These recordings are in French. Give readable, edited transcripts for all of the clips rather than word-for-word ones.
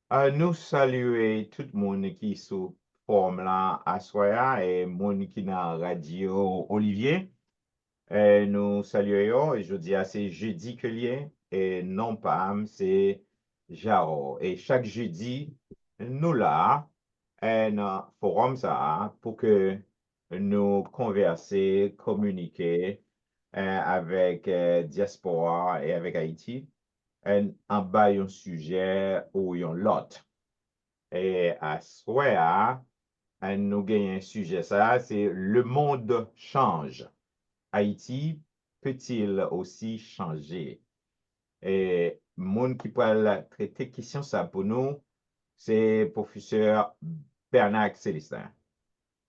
Nous saluons tout le monde qui est sous forme là à soya et monde qui n'a radio Olivier. Nous saluons et je dis à c'est jeudi que lié et non pas c'est Jaro. Et chaque jeudi, nous là, un forum ça pour que nous converser, communiquer avec diaspora et avec Haïti en bas un sujet ou un lot. Et à soir, nous gagnons un sujet ça, c'est le monde change. Haïti peut-il aussi changer? Et monde qui peut traiter question ça pour nous, c'est professeur Bernard Célestin.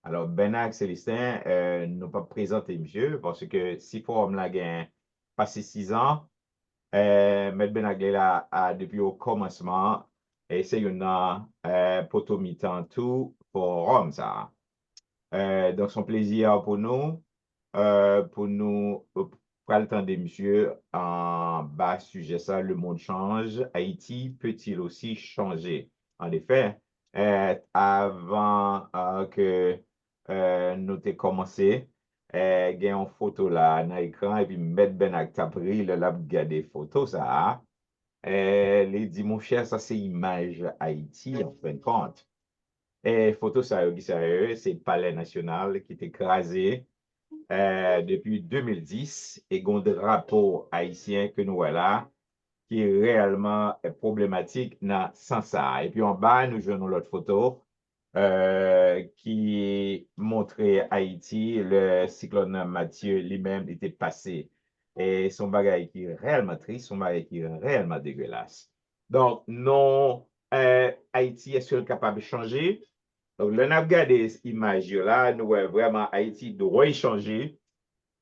Alors, Bernard Célestin, nous pas présenter monsieur parce que si forum la gagne passé 6 ans, M. Benagé là, depuis au commencement, et c'est une potomitan tout forum ça. Donc, son plaisir pour nous, pour le temps des messieurs, en bas sujet ça, le monde change. Haïti peut-il aussi changer? En effet, avant que nous t'ai commencé, il y a une photo là dans l'écran, et puis mettre ben ak t'a pris, le l'a regardé photo ça. Il dit, mon cher, ça c'est image Haïti, en fin de compte. Et photo ça, c'est le palais national qui est écrasé depuis 2010 et un drapeau haïtien que nous voilà qui est réellement problématique dans sans ça. Et puis en bas, nous jouons l'autre photo qui montrait Haïti, le cyclone Mathieu lui-même était passé. Et son bagage qui est réellement triste, son bagage qui est réellement dégueulasse. Donc, non, Haïti est-ce capable de changer? Donc, le n'a regardé cette image-là, nous voyons vraiment Haïti doit changer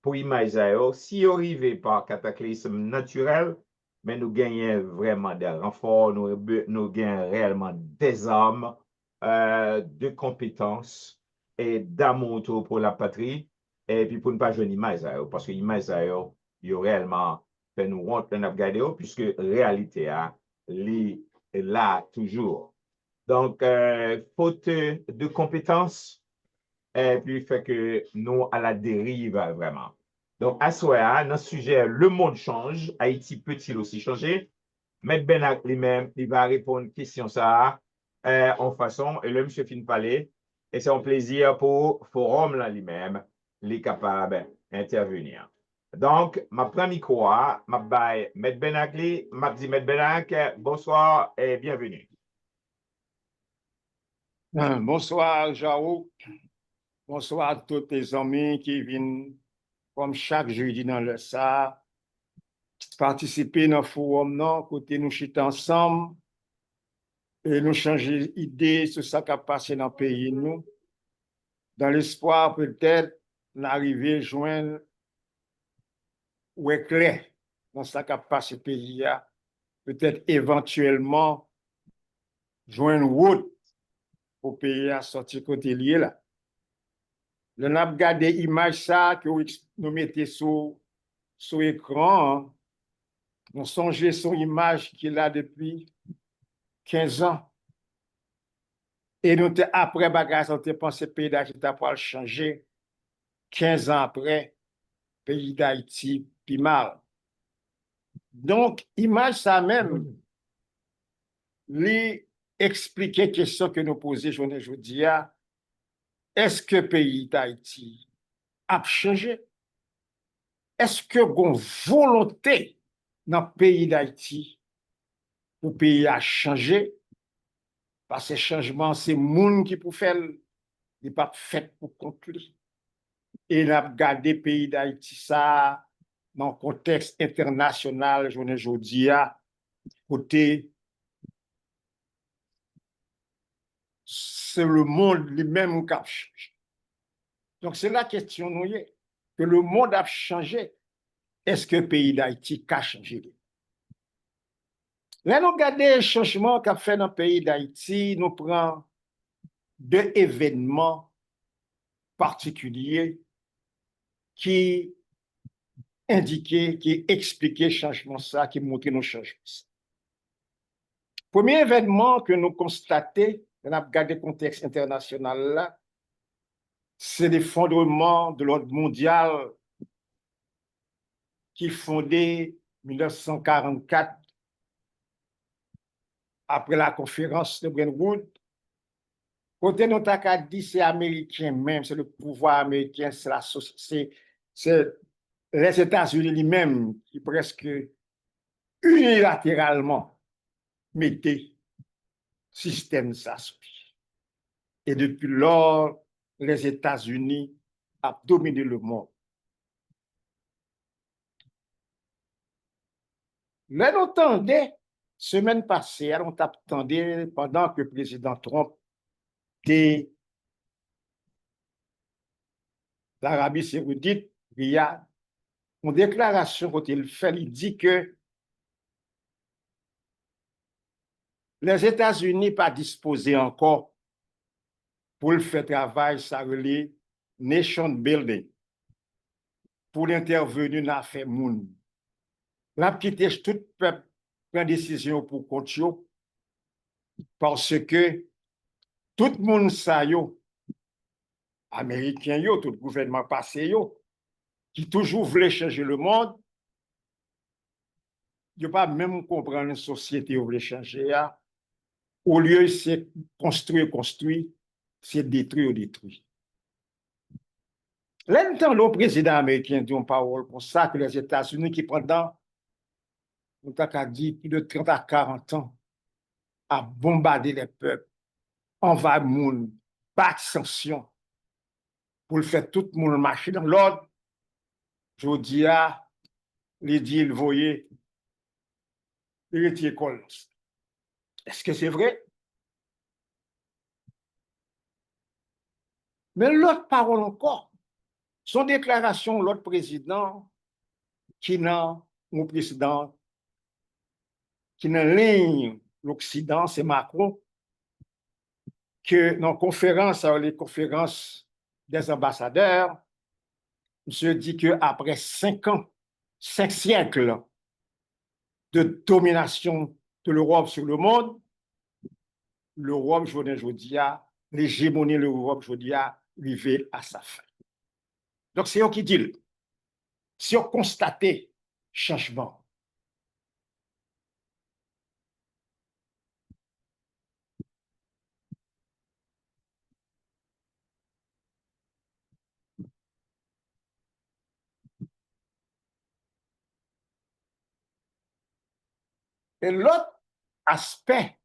pour image si on arrive par cataclysme naturel, mais nous gagnons vraiment des renforts, nous gagnons réellement des armes, de compétences et d'amour pour la patrie. Et puis pour ne pas jouer une image, parce que l'image, il y a réellement fait nous honte de regarder, puisque réalité, est là toujours. Donc, faute de compétences, et puis fait que nous à la dérive vraiment. Donc, à soi, dans ce sujet, le monde change. Haïti peut-il aussi changer? M. Benak lui-même, il va répondre à une question ça en façon, et le monsieur fin parler, et c'est un plaisir pour Forum là lui-même, les capables d'intervenir. Donc, ma première micro, ma baille M. Benak, m'a dit M. Benak, bonsoir et bienvenue. Bonsoir, Jao. Bonsoir à tous tes amis qui viennent, comme chaque jeudi dans le SA, participer dans le forum, non, côté nous chiter ensemble et nous changer d'idées sur ce qui a passé dans le pays, nous, dans l'espoir peut-être d'arriver à joindre ou éclair dans ce qui a passé dans le pays, peut-être éventuellement joindre route pour le pays à sortir côté lié là. Nous avons regardé l'image ça que nous mettons sur l'écran. Nous songeons sur l'image qu'il a depuis 15 ans. Et nous, après bagage, on a pensé que le pays d'Haïti a changer 15 ans après, pays d'Haïti, puis mal. Donc, image ça même, lui expliquer question que nous posons aujourd'hui, est-ce que le pays d'Haïti a changé? Est-ce que une volonté dans le pays d'Haïti pour le pays a changé? Parce que changement, c'est le monde qui peut faire, il n'est pas fait pour conclure. Et nous avons gardé le pays d'Haïti ça dans le contexte international, je ne dis pas, côté, c'est le monde lui-même qui a changé. Donc, c'est la question, nous, que le monde a changé. Est-ce que le pays d'Haïti a changé? Là, nous regardons le changement qu'a fait dans le pays d'Haïti, nous prenons deux événements particuliers qui indiquaient, qui expliquaient le changement ça, qui montraient nos changements. Premier événement que nous constatons, dans le regardé le contexte international, c'est l'effondrement de l'ordre mondial qui fondé en 1944 après la conférence de Bretton Woods. Côté nous avons dit c'est américain même, c'est le pouvoir américain, c'est les États-Unis lui-même qui presque unilatéralement mettaient système ça. Et depuis lors, les États-Unis ont dominé le monde. Là, nous entendait, semaine passée, on attendait pendant que le président Trump était l'Arabie Saoudite, il y a une déclaration qu'il fait, il dit que les États-Unis pas disposés encore pour le faire travail, ça relève nation building, pour intervenir dans l'affaire monde. La petite tout peuple prend décision pour continuer parce que tout le monde ça yo, américain yo, tout le gouvernement passé yo, qui toujours voulait changer le monde, yo pas même comprendre une société où voulait changer ya. Au lieu c'est construire, c'est détruire. Longtemps, le président américain dit une parole pour ça que les États-Unis qui pendant, on t'a dit, plus de 30 à 40 ans, a bombardé les peuples, envahi le monde, battre sanctions, pour le faire tout le monde marcher dans l'ordre. Je dis à, les dit, il voyait, il retire col. Est-ce que c'est vrai? Mais l'autre parole encore, son déclaration, l'autre président, qui n'a, mon président, qui n'a ligne l'Occident, c'est Macron, que dans les conférences des ambassadeurs, je dis qu'après 5 ans, 5 siècles de domination de l'Europe sur le monde, l'Europe, je dis, l'hégémonie de l'Europe, je dis, arrivé à sa fin. Donc, c'est eux qui disent, si on constate changement, et l'autre aspect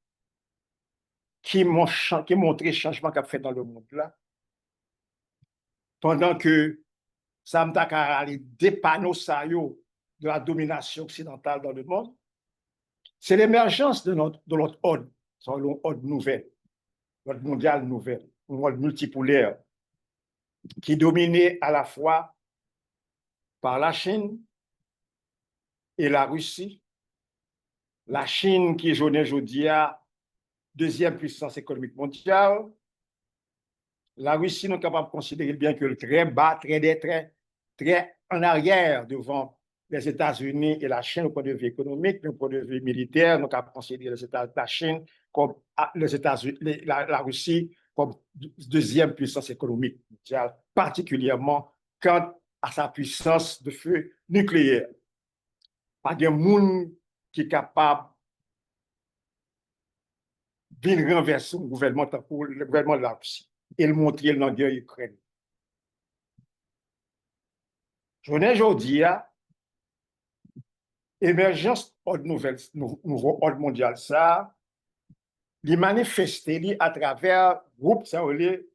qui montre le changement qu'a fait dans le monde là, pendant que ça m'a des panneaux de la domination occidentale dans le monde, c'est l'émergence de notre ordre, son ordre nouvel, l'ordre mondial nouvel, un ordre multipolaire, qui est dominé à la fois par la Chine et la Russie. La Chine qui est aujourd'hui deuxième puissance économique mondiale. La Russie, nous sommes capables de considérer bien que le très bas, très en arrière devant les États-Unis et la Chine au point de vue économique, au point de vue militaire, nous sommes capables de considérer la Chine comme les États-Unis, la Russie comme deuxième puissance économique mondiale, particulièrement quant à sa puissance de feu nucléaire. Pas de monde qui est capable de renverser le gouvernement de la Russie et le montrer dans la guerre Ukraine. Je ne aujourd'hui, émergence nouveau ordre mondial, ça, il manifesté à travers groupe, ça veut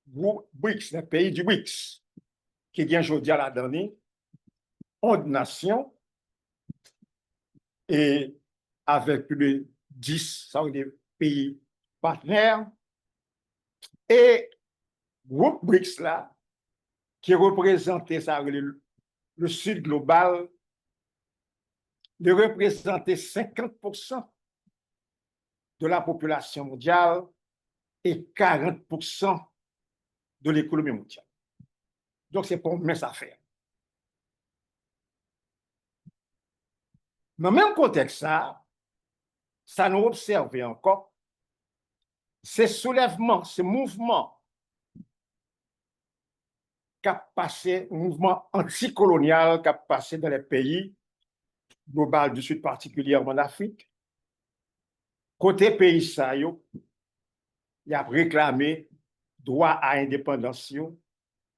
groupe BRICS, les pays du BRICS, qui vient aujourd'hui à la dernière, 11 nations, et avec plus de 10, ça veut dire pays partenaires, et groupe BRICS là, qui représentait ça, le sud global, de représenter 50% de la population mondiale et 40% de l'économie mondiale. Donc, c'est pour mes affaires. Dans le même contexte, ça, ça nous observe encore, ces soulèvements, ces mouvements qui a passé, mouvement anticolonial qui a passé dans les pays globaux du Sud, particulièrement en Afrique, côté pays ça, il a réclamé droit à indépendance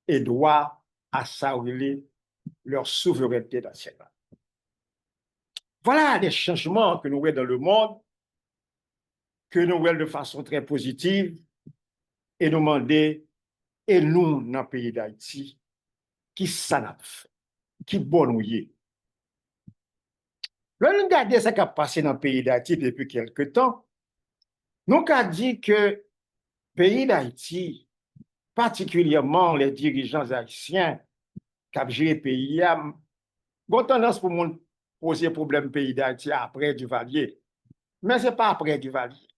et droit à s'arrêter leur souveraineté nationale. Voilà les changements que nous voyons dans le monde, que nous voyons de façon très positive, et nous demandons, et nous, dans le pays d'Haïti, qui ça n'a fait, qui bon nous y est. Là, nous regardons ce qui a passé dans le pays d'Haïti depuis quelque temps. Nous avons dit que le pays d'Haïti, particulièrement les dirigeants haïtiens qui ont géré le pays, ont tendance pour nous poser problème pays d'Haïti après Duvalier. Mais ce n'est pas après Duvalier.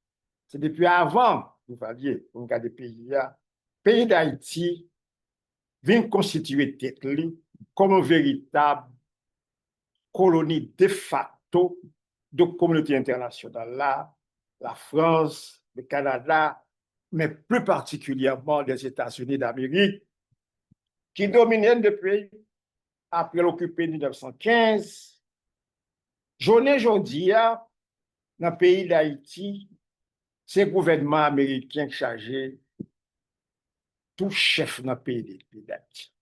C'est depuis avant Duvalier, pour regarder le pays. Le pays d'Haïti vient constituer tête comme une véritable colonie de facto de communauté internationale là, la France, le Canada, mais plus particulièrement les États-Unis d'Amérique, qui dominaient depuis après l'occupé de 1915. Journée aujourd'hui, dans le pays d'Haïti, c'est le gouvernement américain chargé tout chef dans le pays d'Haïti.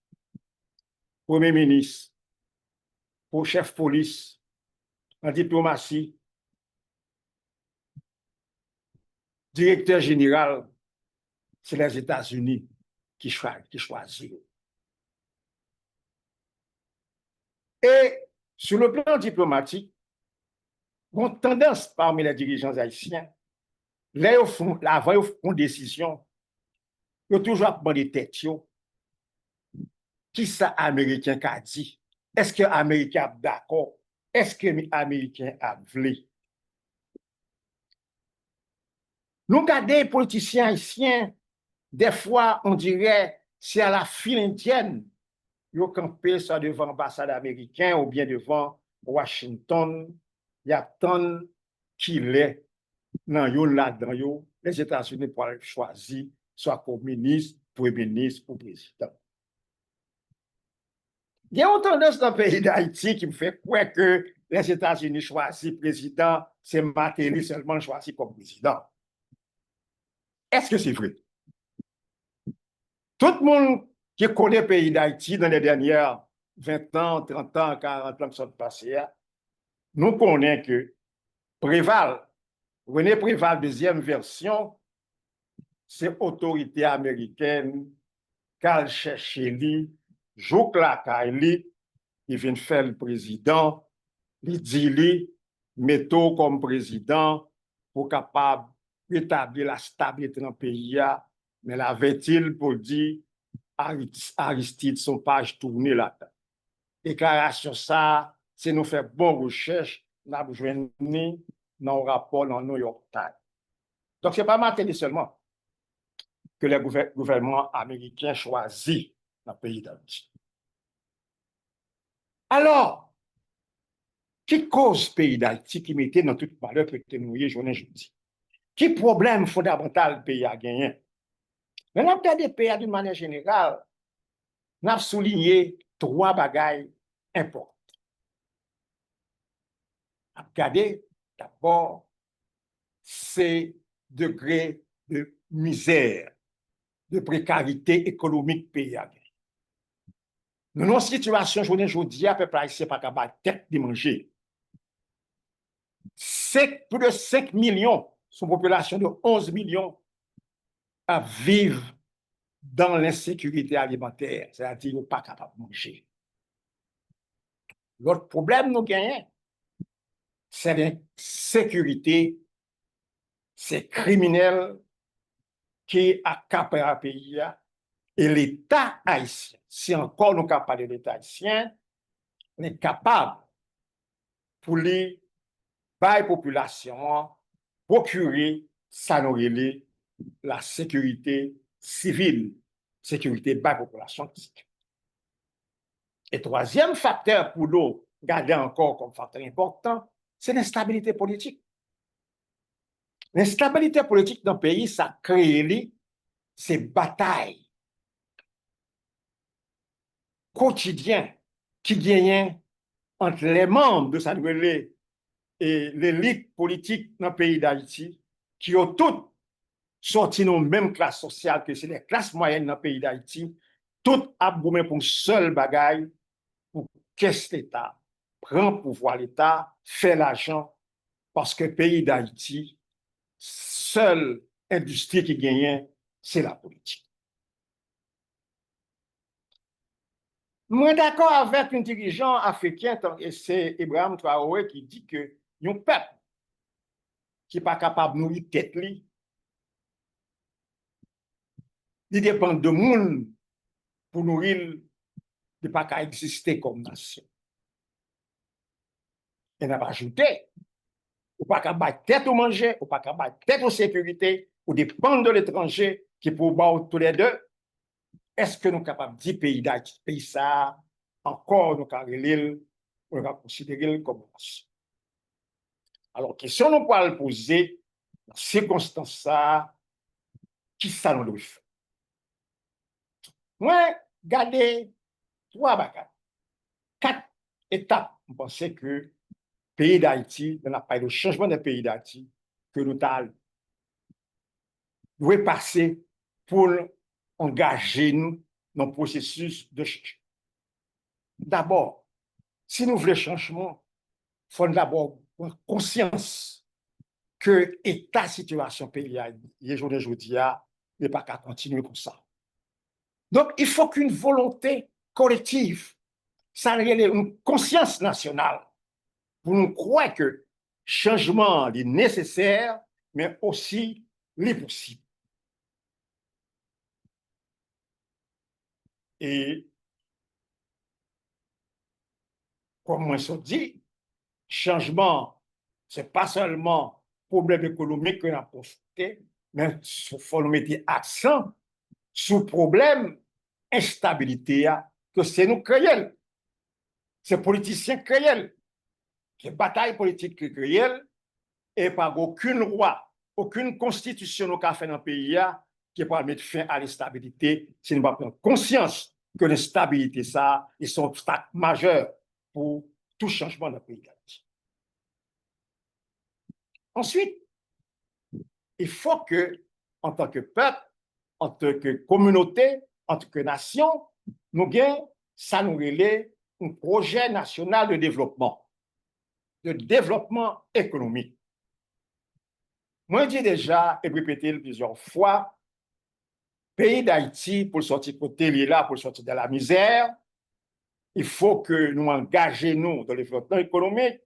Premier ministre, pour chef police, en diplomatie, directeur général, c'est les États-Unis qui choisissent. Et sur le plan diplomatique, on a tendance parmi les dirigeants haïtiens, là, avant ils font une décision, ils ont toujours demandé tête, qui ça Américain a dit? Est-ce que l'Américain est d'accord? Est-ce que l'Américain a voulu? Nous regardons les politiciens haïtiens, des fois, on dirait, c'est à la file indienne, ils ont campé soit devant l'ambassade américaine ou bien devant Washington, il y a tant qu'il est dans là-dedans, les États-Unis pour choisir soit comme ministre, premier ministre ou président. Il y a une tendance dans le pays d'Haïti qui me fait croire que les États-Unis choisissent président, c'est Matéli seulement choisi comme président. Est-ce que c'est vrai? Tout le monde qui connaît le pays d'Haïti dans les dernières 20 ans, 30 ans, 40 ans qui sont passés, nous connaissons que Préval, René Préval, deuxième version, c'est autorité américaine, qu'elle cherche lui, joue la Kaili, il vient faire le président, il dit lui, mettons comme président pour capable d'établir la stabilité dans le pays, mais l'avait-il pour dire Aristide, son page tournée là-dedans. Déclaration ça, c'est nous faire bonne recherche, nous avons joué dans le rapport dans New York Times. Donc, ce n'est pas Matéli seulement que le gouvernement américain choisit dans le pays d'Haïti. Alors, qui cause le pays d'Haïti qui mettait dans toute valeur que nous y journée jeudi? Qui problème fondamental le pays a gagné? Mais nous avons des pays d'une manière générale, nous avons souligné 3 bagailles importantes. Nous avons regardé d'abord ces degrés de misère, de précarité économique pays a gagné. Nous avons une situation aujourd'hui à peu près ici pas capable tête de manger. Plus de 5 millions, son population de 11 millions, à vivre dans l'insécurité alimentaire, c'est-à-dire qu'ils ne sont pas capables de manger. L'autre problème nous gagnons, c'est l'insécurité, c'est criminel qui accapare le pays et l'État haïtien. Si encore nous sommes capables de l'État haïtien, on est capable pour les populations procurer ça nous relève la sécurité civile, sécurité de la population. Et troisième facteur pour nous garder encore comme facteur important, c'est l'instabilité politique. L'instabilité politique dans le pays, ça crée ces batailles quotidiennes qui gagnent entre les membres de cette relais et l'élite politique dans le pays d'Haïti, qui ont toutes sorti dans la même classe sociale que c'est les classes moyennes dans le pays d'Haïti, toutes aboumées pour une seule bagaille, pour qu'est-ce l'État prend pouvoir l'État, fait l'argent, parce que le pays d'Haïti, seule industrie qui gagne, c'est la politique. Moi, d'accord avec un dirigeant africain, et c'est Ibrahim Traoré qui dit que un peuple qui n'est pas capable de nourrir tête, il dépend de monde pour nourrir, il pas qu'à exister comme nation. Et n'a pas ajouté, ou pas qu'à battre tête au manger, ou pas qu'à battre tête aux sécurité, ou dépendre de l'étranger qui pour battre tous les deux. Est-ce que nous sommes capables de dire pays d'Haïti, pays ça, encore nous avons considérer comme nation? Alors, question nous pouvons le poser dans ces circonstances ça, qui ça nous doit faire? Moi, regardez trois bagages, quatre étapes. Je pense que le pays d'Haïti, dans la part de changement du pays d'Haïti, que nous devons passer pour engager nous dans le processus de changement. D'abord, si nous voulons changement, il faut d'abord prendre conscience que l'état situation pays aujourd'hui n'est pas qu'à continuer comme ça. Donc, il faut qu'une volonté collective, ça une conscience nationale pour nous croire que changement est nécessaire, mais aussi est possible. Et comme moi je dis, changement, ce n'est pas seulement problème économique que nous avons constaté, mais il faut mettre accent sur le problème instabilité que c'est nous créons. C'est politiciens créés. C'est bataille politique qui créée et par aucune loi, aucune constitution nous a fait dans le pays qui peut mettre fin à l'instabilité si nous ne prenons pas conscience que l'instabilité, ça, est un obstacle majeur pour tout changement dans le pays. Ensuite, il faut que, en tant que peuple, en tant que communauté, en tant que nation, nous gagnons, ça nous relève un projet national de développement économique. Moi, je dis déjà, et répété plusieurs fois, pays d'Haïti, pour sortir côté là, pour sortir de la misère, il faut que nous engagions dans le développement économique,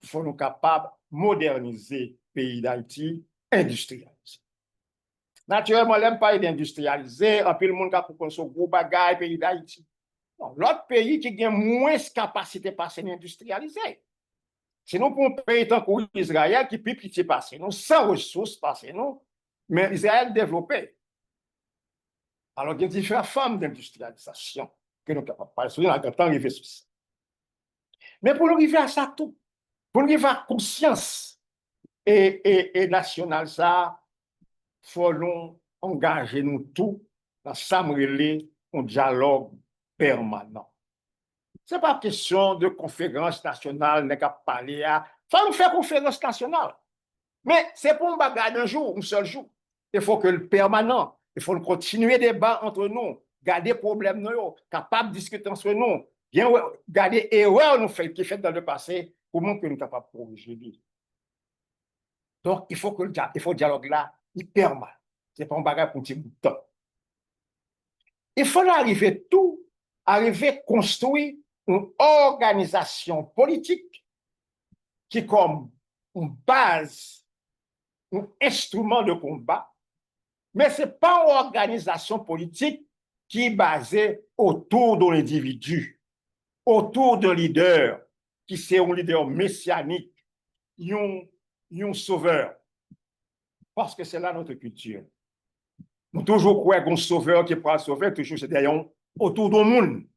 il faut nous capables de moderniser le pays d'Haïti, industrialiser. Naturellement, je n'aime pas d'industrialiser, en plus, le monde a pour son gros bagage pays d'Haïti. L'autre pays qui a moins de capacité à s'industrialiser. Sinon, pour un pays tant qu'Israël, qui peut plus passer, nous, sans ressources, passer, nous, mais Israël développé. Alors, il y a différentes formes d'industrialisation que nous sommes capables de parler sur le temps arriver sur ça. Mais pour arriver à ça tout, pour arriver à conscience et nationale, ça, il faut nous engager nous tous dans un dialogue permanent. Ce n'est pas question de conférence nationale, n'est qu'à parler. Il faut nous faire conférence nationale. Mais c'est pour un bagage d'un jour, un seul jour. Il faut que le permanent, il faut continuer des débats entre nous, garder problèmes nous, capable de discuter entre nous, bien garder erreurs nous fait qui fait dans le passé, comment que nous sommes capables de corriger. Donc, il faut que le dialogue là, il permanent. Ce n'est pas un bagage pour un petit bout de temps. Il faut arriver à construire une organisation politique qui, comme une base, un instrument de combat, mais ce n'est pas une organisation politique qui est basée autour de l'individu, autour d'un leader, qui c'est un leader messianique, un sauveur. Parce que c'est là notre culture. Nous toujours croyons qu'un sauveur qui pourra sauver, toujours c'est d'ailleurs autour du monde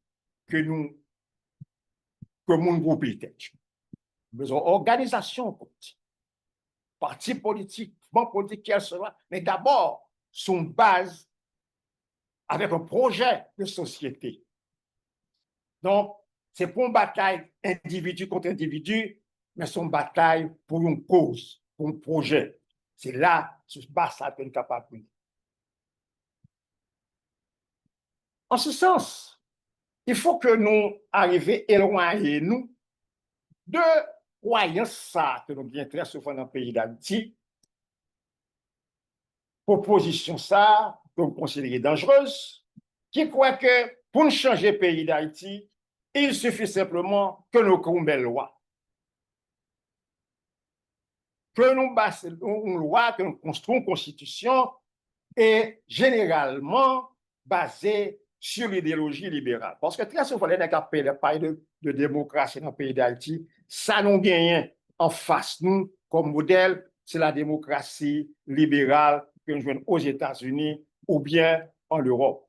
que nous que mon groupe est. Nous avons organisation politique. parti politique, mouvement politique qu'elle sera, mais d'abord, son base avec un projet de société. Donc, c'est pas une bataille individu contre individu, mais c'est une bataille pour une cause, pour un projet. C'est là que se passe ça qu'on est capable. En ce sens, il faut que nous arrivions à éloigner nous de croyances que nous bien très souvent dans le pays d'Haïti, proposition ça, que nous considérons dangereuse, qui croit que pour changer le pays d'Haïti, il suffit simplement que nous créions une belle loi. Que nous bâtissons une loi, que nous construisons une constitution, et généralement basée sur l'idéologie libérale. Parce que très souvent, les gens qui parlent de démocratie dans le pays d'Haïti, ça nous gagne en face, nous, comme modèle, c'est la démocratie libérale que nous jouons aux États-Unis ou bien en Europe.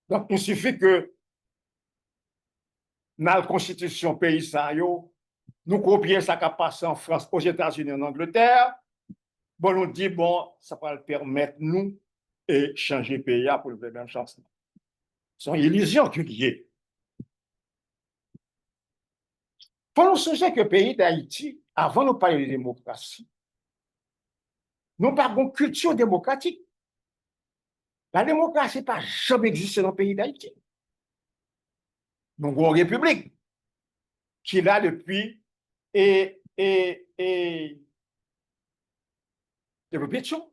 Donc, il suffit que dans la constitution pays, nous copions ce qui a passé en France, aux États-Unis, en Angleterre. Bon, on dit, bon, ça va le permettre, nous, et changer le pays pour le même chance. C'est une illusion qu'il y ait. Pour nous songer que le pays d'Haïti, avant de parler de démocratie, nous parlons de culture démocratique. La démocratie n'a pas jamais existé dans le pays d'Haïti. Nous avons une république qui est là depuis depuis Pétion,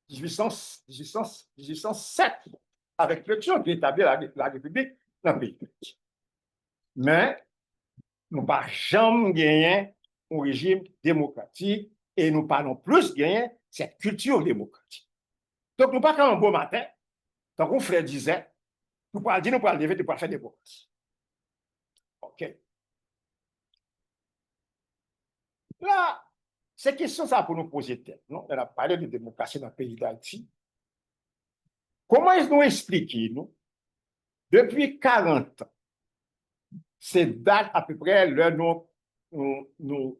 1807, avec Pétion qui établit la république dans le pays d'Haïti. Mais nous n'avons pas jamais gagné un régime démocratique et nous parlons plus gagner cette culture démocratique. Donc, nous ne parlons pas un beau matin, tant qu'on frère disait, nous parlons dire, nous parlons lever, nous parlons faire démocratie. OK. Là, ces questions, ça pour nous poser tête. Non? On a parlé de démocratie dans le pays d'Haïti. Comment est-ce nous expliquer, nous, depuis 40 ans, c'est date à peu près, là, nous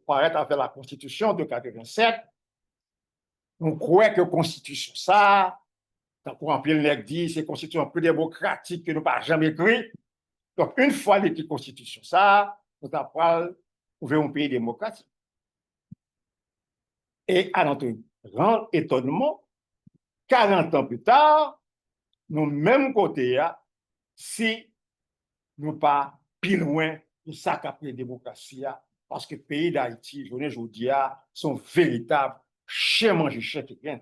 paraît avec la Constitution de 87, nous croyons que la Constitution, ça, pour remplir le dit, c'est une Constitution plus démocratique que nous n'avons jamais écrit. Donc, une fois l'écrit Constitution, ça, nous avons ouvert un pays démocratique. Et à notre grand étonnement, 40 ans plus tard, nous même côté, si nous pas plus loin de ça qu'après la démocratie, parce que le pays d'Haïti, je vous dis, sont véritables chien manger chien qui vient.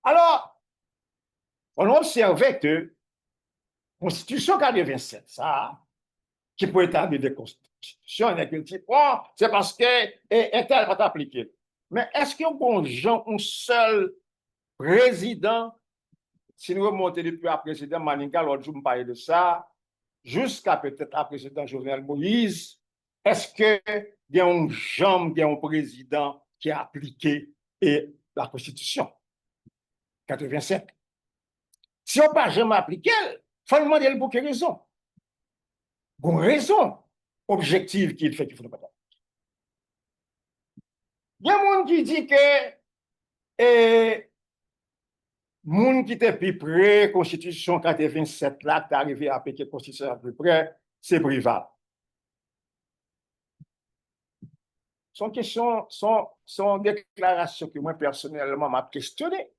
Alors, on observait que la Constitution 87, ça, qui peut établir des constitutions, c'est parce qu'elle est pas appliquée. Mais est-ce qu'il y a un seul président, si nous remontons depuis le président Maninga, l'autre jour, me parlait de ça, jusqu'à peut-être le président Jovenel Moïse, est-ce qu'il y a un président qui a appliqué la Constitution 87? Si on n'a pas jamais appliqué, il faut demander pour quelle raison. Une raison objective qui fait qu'il faut ne pas appliquer. Il y a un monde qui dit que monde qui était plus près, Constitution 87, là, qui est arrivé à appliquer la Constitution plus près, c'est Prival. Son question, son déclaration que moi personnellement m'a questionné.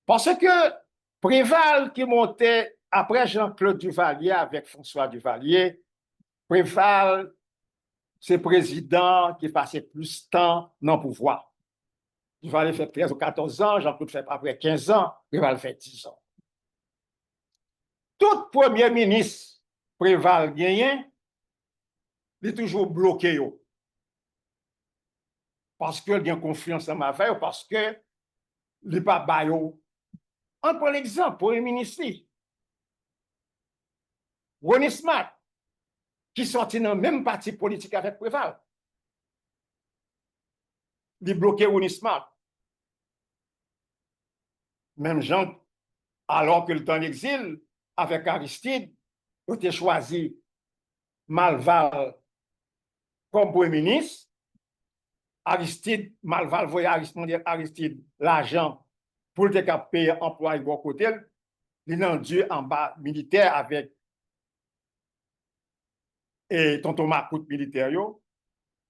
Parce que Préval qui montait après Jean-Claude Duvalier avec François Duvalier, Préval, c'est président qui passait plus de temps dans le pouvoir. Duvalier fait 13 ou 14 ans, Jean-Claude fait après 15 ans, Préval fait 10 ans. Tout premier ministre Préval gagné, il est toujours bloqué. Parce qu'il a confiance en ma veille, parce que il n'est pas baillot. On prend l'exemple, pour le ministre, René Smart, qui sortit dans le même parti politique avec Préval. Il bloqué René Smart. Même Jean, alors que le temps d'exil, avec Aristide, il a choisi Malval comme Premier ministre, Aristide Malval voyait Aristide l'argent pour le payer emploi de bon côté, il a dû en bas militaire avec et tonton Macoute militaire.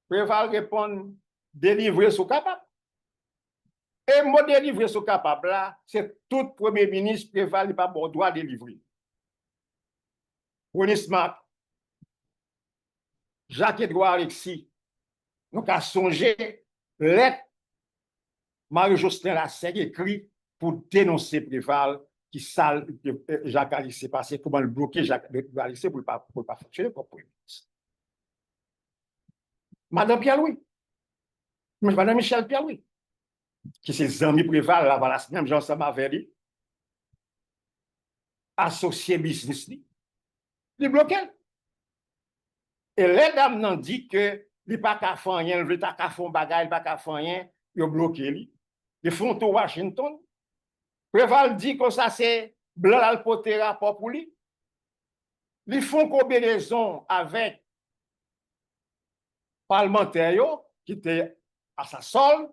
Préval répond délivrer ce capable. Et moi délivrer ce capable là, c'est tout premier ministre Préval n'est pas bon droit de délivrer. René Smart, Jacques-Edouard Alexis, nous avons songé lettre Marie-Jostin Lassègue écrit pour dénoncer Préval qui sale Jacques Alexis passé, comment le bloquer Jacques Alexis pour ne pas fonctionner comme premier ministre. Madame Pierre-Louis, Madame Michel Pierre-Louis, qui ses amis Préval, là, voilà, même Jean-Sam Averi, associé business, il bloqué. Et les dames n'ont dit que il n'y a pas qu'à faire rien, il n'y a pas qu'à faire bagage, il n'y a pas qu'à faire rien, ils ont bloqué. Ils font tout Washington. Préval dit que ça c'est blanc al poter rapport pour lui. Ils font combinaison avec parlementaire qui était à sa solde.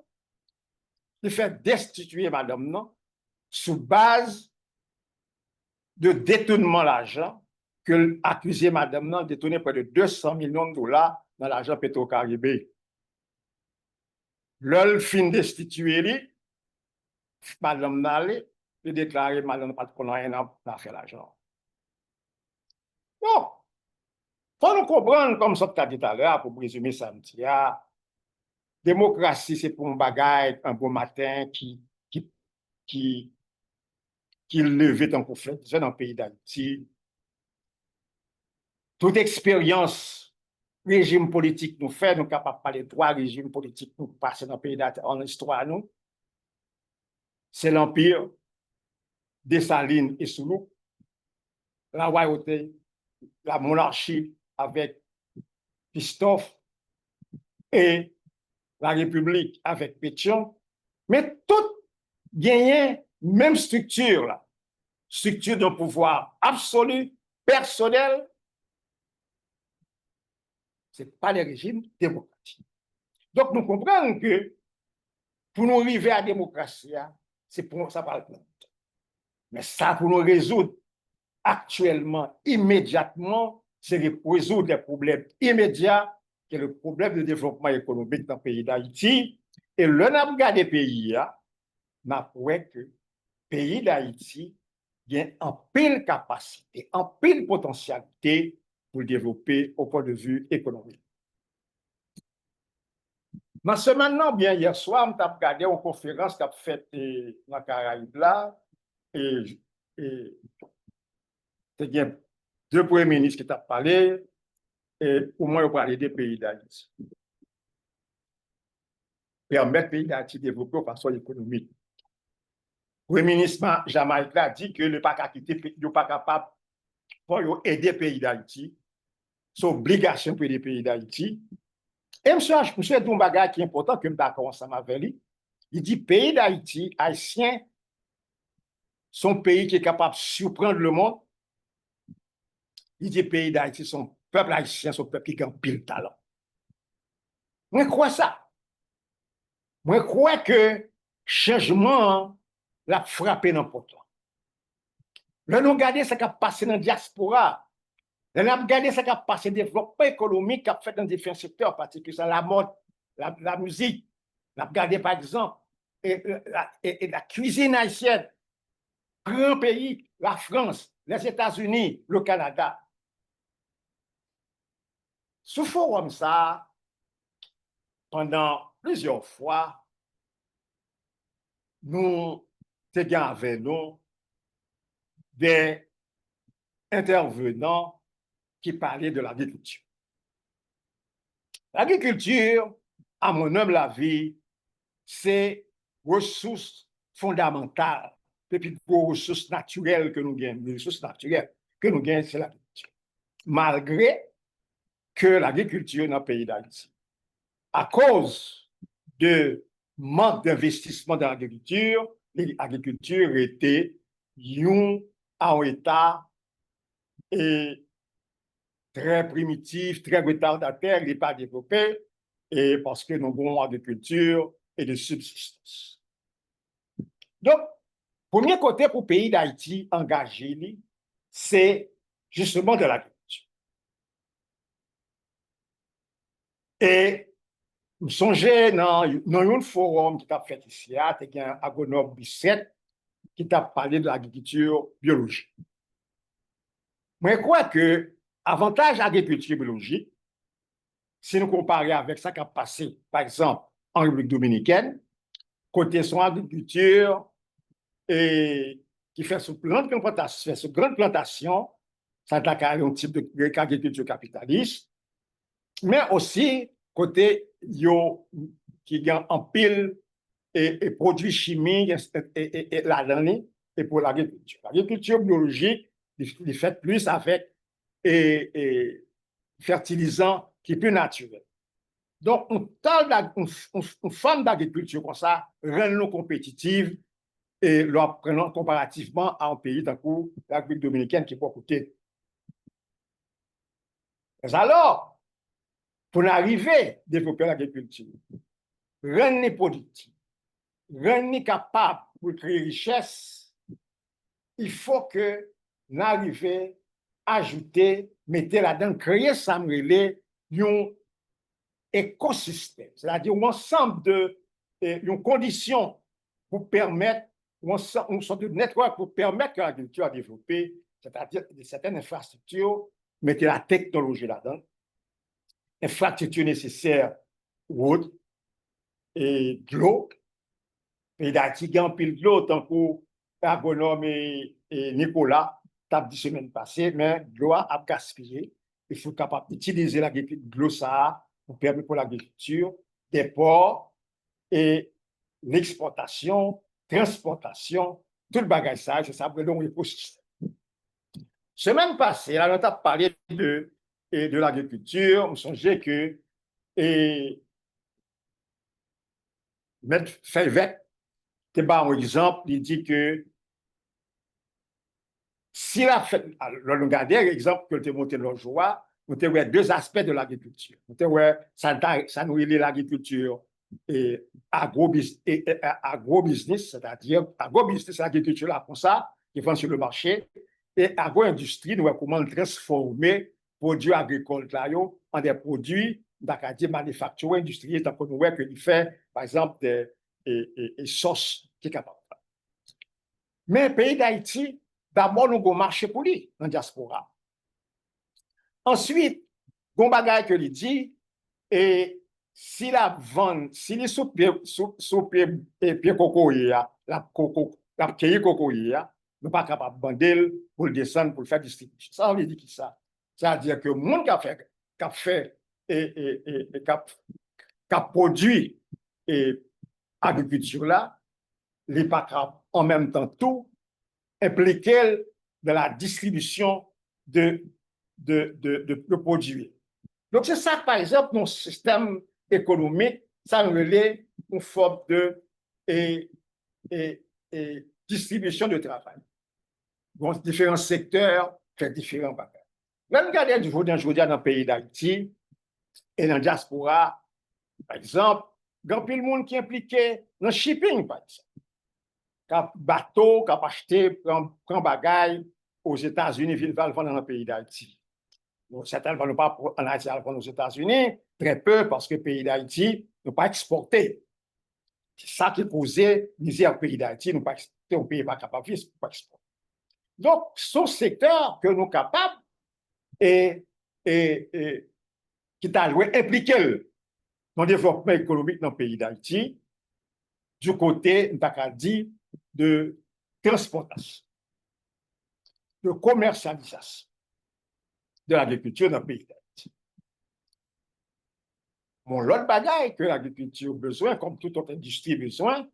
Il fait destituer madame non sous base de détournement l'argent que accusé madame non détourné près de 200 millions de dollars dans l'argent Petro-Caribé. L'ol fin destitué lui, madame n'allait, il déclaré madame pas qu'on a rien à faire l'argent. Bon, faut nous comprendre comme ça que tu as dit tout à l'heure pour résumer ça, démocratie c'est pour un bagage un bon matin qui levait un conflit dans le pays d'Haïti. Toute expérience régime politique nous fait, nous sommes capables de parler de trois régimes politiques nous passent dans le pays d'Haïti en histoire nous. C'est l'empire Dessalines et Soulouque, la royauté, la monarchie avec Christophe et la République avec Pétion, mais tout gagnait même structure là, structure de pouvoir absolu, personnel. Ce n'est pas les régimes démocratiques. Donc nous comprenons que pour nous arriver à la démocratie, c'est pour ça parle de mais ça pour nous résoudre actuellement, immédiatement, c'est résoudre les problèmes immédiats, qui est le problème de développement économique dans le pays d'Haïti. Et le n'a regardé pays, n'a pas que le pays d'Haïti a en pile capacité, en pile potentialité pour le développer au point de vue économique. Dans ce maintenant, bien hier soir, je regardé une conférence qu'a faite dans Caraïbes là, et il y a deux premiers ministres qui ont parlé, et au moins, ils ont parlé des pays d'Haïti. Permettre le pays d'Haïti de développer de façon économique. Le Premier ministre Jamaïque a dit que le pas capable pour aider le pays d'Haïti. C'est obligation pour les pays d'Haïti. Et M. H. dit un bagage qui est important que je suis d'accord ensemble avec lui. Il dit pays d'Haïti, haïtiens, sont pays qui est capable de surprendre le monde. Il dit pays d'Haïti, son peuple haïtien, son peuple qui a un pile talent. Moi, je crois ça. Moi, je crois que changement l'a frappé dans le pot. Là, nous regardons ce qui a passé dans la diaspora. Là, nous regardons ce qui a passé dans le développement économique qui a fait dans différents secteurs, en particulier la mode, la musique. Nous regardons par exemple et la cuisine haïtienne. Grand pays, la France, les États-Unis, le Canada. Sous forum ça, pendant plusieurs fois, nous avons avec nous des intervenants qui parlaient de l'agriculture. L'agriculture, à mon humble avis, c'est ressource fondamentale, et puis ressources naturelles que nous gagnons. Les ressources naturelles que nous gagnons, c'est l'agriculture. Malgré que l'agriculture dans le pays d'Haïti, à cause de manque d'investissement dans l'agriculture, était en état et très primitif, très retardataire, il n'est pas développé, et parce que nous avons agriculture et de subsistance. Donc, premier côté pour le pays d'Haïti engagé, c'est justement de l'agriculture. Et nous songeons dans un forum qui a fait ici, il y a un agronome Bisset qui a parlé de l'agriculture biologique. Moi, je crois que l'avantage de l'agriculture biologique, si nous comparons avec ça qui a passé, par exemple, en République dominicaine, côté son agriculture et qui fait sous grande plantation, ça a un type d'agriculture capitaliste, mais aussi côté qui gagne en pile et produits chimiques et la donnée et pour l'agriculture. L'agriculture biologique, il fait plus avec et fertilisants qui est plus naturel. Donc, une forme d'agriculture comme ça rend nous compétitive et leur prenant comparativement à un pays d'un coup, la République dominicaine qui peut coûter. Mais alors, pour arriver à développer l'agriculture, rendre productive, rendre capable de créer richesse, il faut que nous arrivions à ajouter, mettre là-dedans, créer ça, un écosystème, c'est-à-dire un ensemble de conditions pour permettre, une sorte de network pour permettre que l'agriculture a développé, c'est-à-dire certaines infrastructures, mettez la technologie là-dedans, infrastructures nécessaires, route et de l'eau, et d'Haïti, il pile de l'eau, tant que l'agronome et Nicolas, t'as dit semaine passée, mais l'eau a gaspillé. Il faut capable d'utiliser l'eau ça pour permettre pour l'agriculture, des ports et l'exportation, transportation, tout le bagage ça, c'est ça, donc l'écosystème. Semaine passée, là, on a parlé de l'agriculture, on songeait que M. Felvet, c'est un exemple, il dit que si la fait, alors, regardez l'exemple que tu as montré l'autre jour, vous avez deux aspects de l'agriculture. Vous avez ça nous lie l'agriculture et agrobusiness, c'est-à-dire agrobusiness, l'agriculture là, pour ça, qui vend sur le marché, et agro-industrie, nous voyons comment transformer produits agricoles là, en des produits manufacturés industriels, tant que nous voyons qu'il fait, par exemple, des sauces qui sont capables. Mais le pays d'Haïti, d'abord, nous avons marché pour lui, dans la diaspora. Ensuite, bon bagage que lui dit, et si la vente, si les sous pied cocoyer, la cueillir cocoyer, nous pas capable de vendre pour le descendre, pour le faire distribution. Ça, on lui dit qui ça? C'est-à-dire que le monde qui a fait et qui a produit agriculture là, les pas en même temps tout impliqué dans la distribution de produits. Donc, c'est ça, par exemple, nos systèmes économiques, ça relève une forme de distribution de travail. Donc, différents secteurs font différents bagages. Même regardez du jour dans le pays d'Haïti et dans la diaspora, par exemple, il y a le monde qui est impliqué dans le shipping, par exemple. Quand bateau, quand acheter, prend bagaille aux États-Unis, viennent le vendre dans le pays d'Haïti. Certains ne vont pas en Haïti, ils vont aux États-Unis, très peu parce que le pays d'Haïti n'a pas exporté. C'est ça qui causait misère au pays d'Haïti, nous pas exporté, on ne pays pas capable de vivre, pas exporter. Donc, ce secteur que nous sommes capables et qui t'a impliqué dans le développement économique dans le pays d'Haïti, du côté, on t'a dit, de transportation, de commercialisation de l'agriculture dans le pays d'Haïti. Bon, l'autre bagaille que l'agriculture a besoin, comme toute autre industrie a besoin,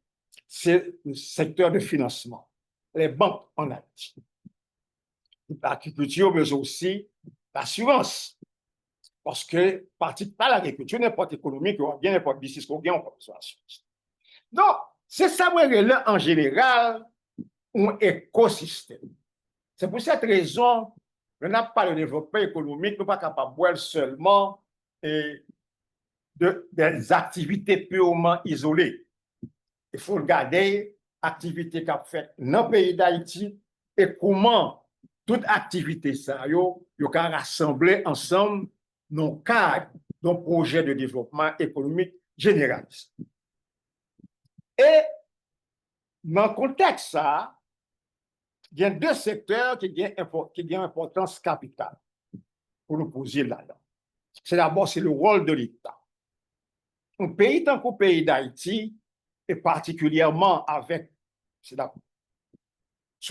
c'est le secteur de financement, les banques en Haïti. L'agriculture a besoin aussi d'assurance, parce que pas l'agriculture, n'importe économie, bien n'importe business, qu'on gagne, on peut besoin d'assurance. Donc, c'est ça, en général, un écosystème. C'est pour cette raison, on n'a pas de développement économique, nous ne sommes pas capables de voir seulement des activités purement isolées. Il faut regarder l'activité qu'a fait dans le pays d'Haïti et comment toute activité ça, yo can rassembler ensemble dans le cadre d'un projet de développement économique généraliste. Et dans le contexte ça, il y a deux secteurs qui ont une importance capitale pour nous poser là-dedans. C'est d'abord le rôle de l'État. Un pays tant qu'au pays d'Haïti, et particulièrement avec, sur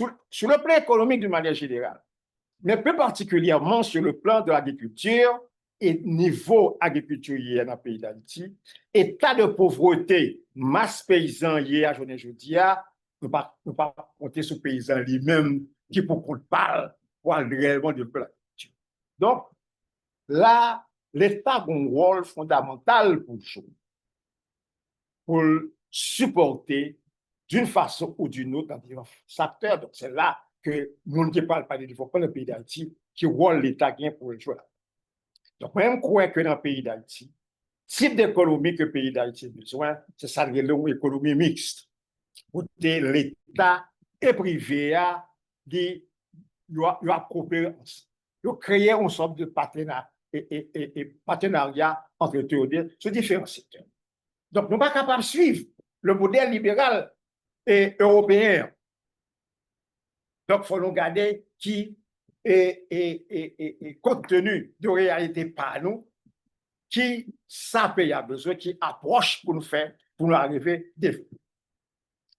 le plan économique d'une manière générale, mais plus particulièrement sur le plan de l'agriculture et niveau agriculture dans le pays d'Haïti, état de pauvreté, masse paysan hier, je ne dis pas, nous ne pas compter sur paysan lui-même qui pour qu'on parle pour réellement développer l'agriculture. Donc, là, l'État a un rôle fondamental pour jouer, pour supporter d'une façon ou d'une autre dans différents secteurs. Donc, c'est là que le monde qui ne parle pas de développement dans le pays d'Haïti, qui rôle l'État gagne pour le jouer là. Donc, moi, je crois que dans le pays d'Haïti, type d'économie que le pays d'Haïti a besoin, c'est ça, l'économie mixte. Où l'État et privé a coopéré, ils ont créé une sorte de partenariat entre eux sur différents secteurs. Donc, nous ne sommes pas capables de suivre le modèle libéral et européen. Donc, il faut nous garder qui est compte tenu de réalité par nous, qui ça pays a besoin, qui approche pour nous faire, pour nous arriver à développer.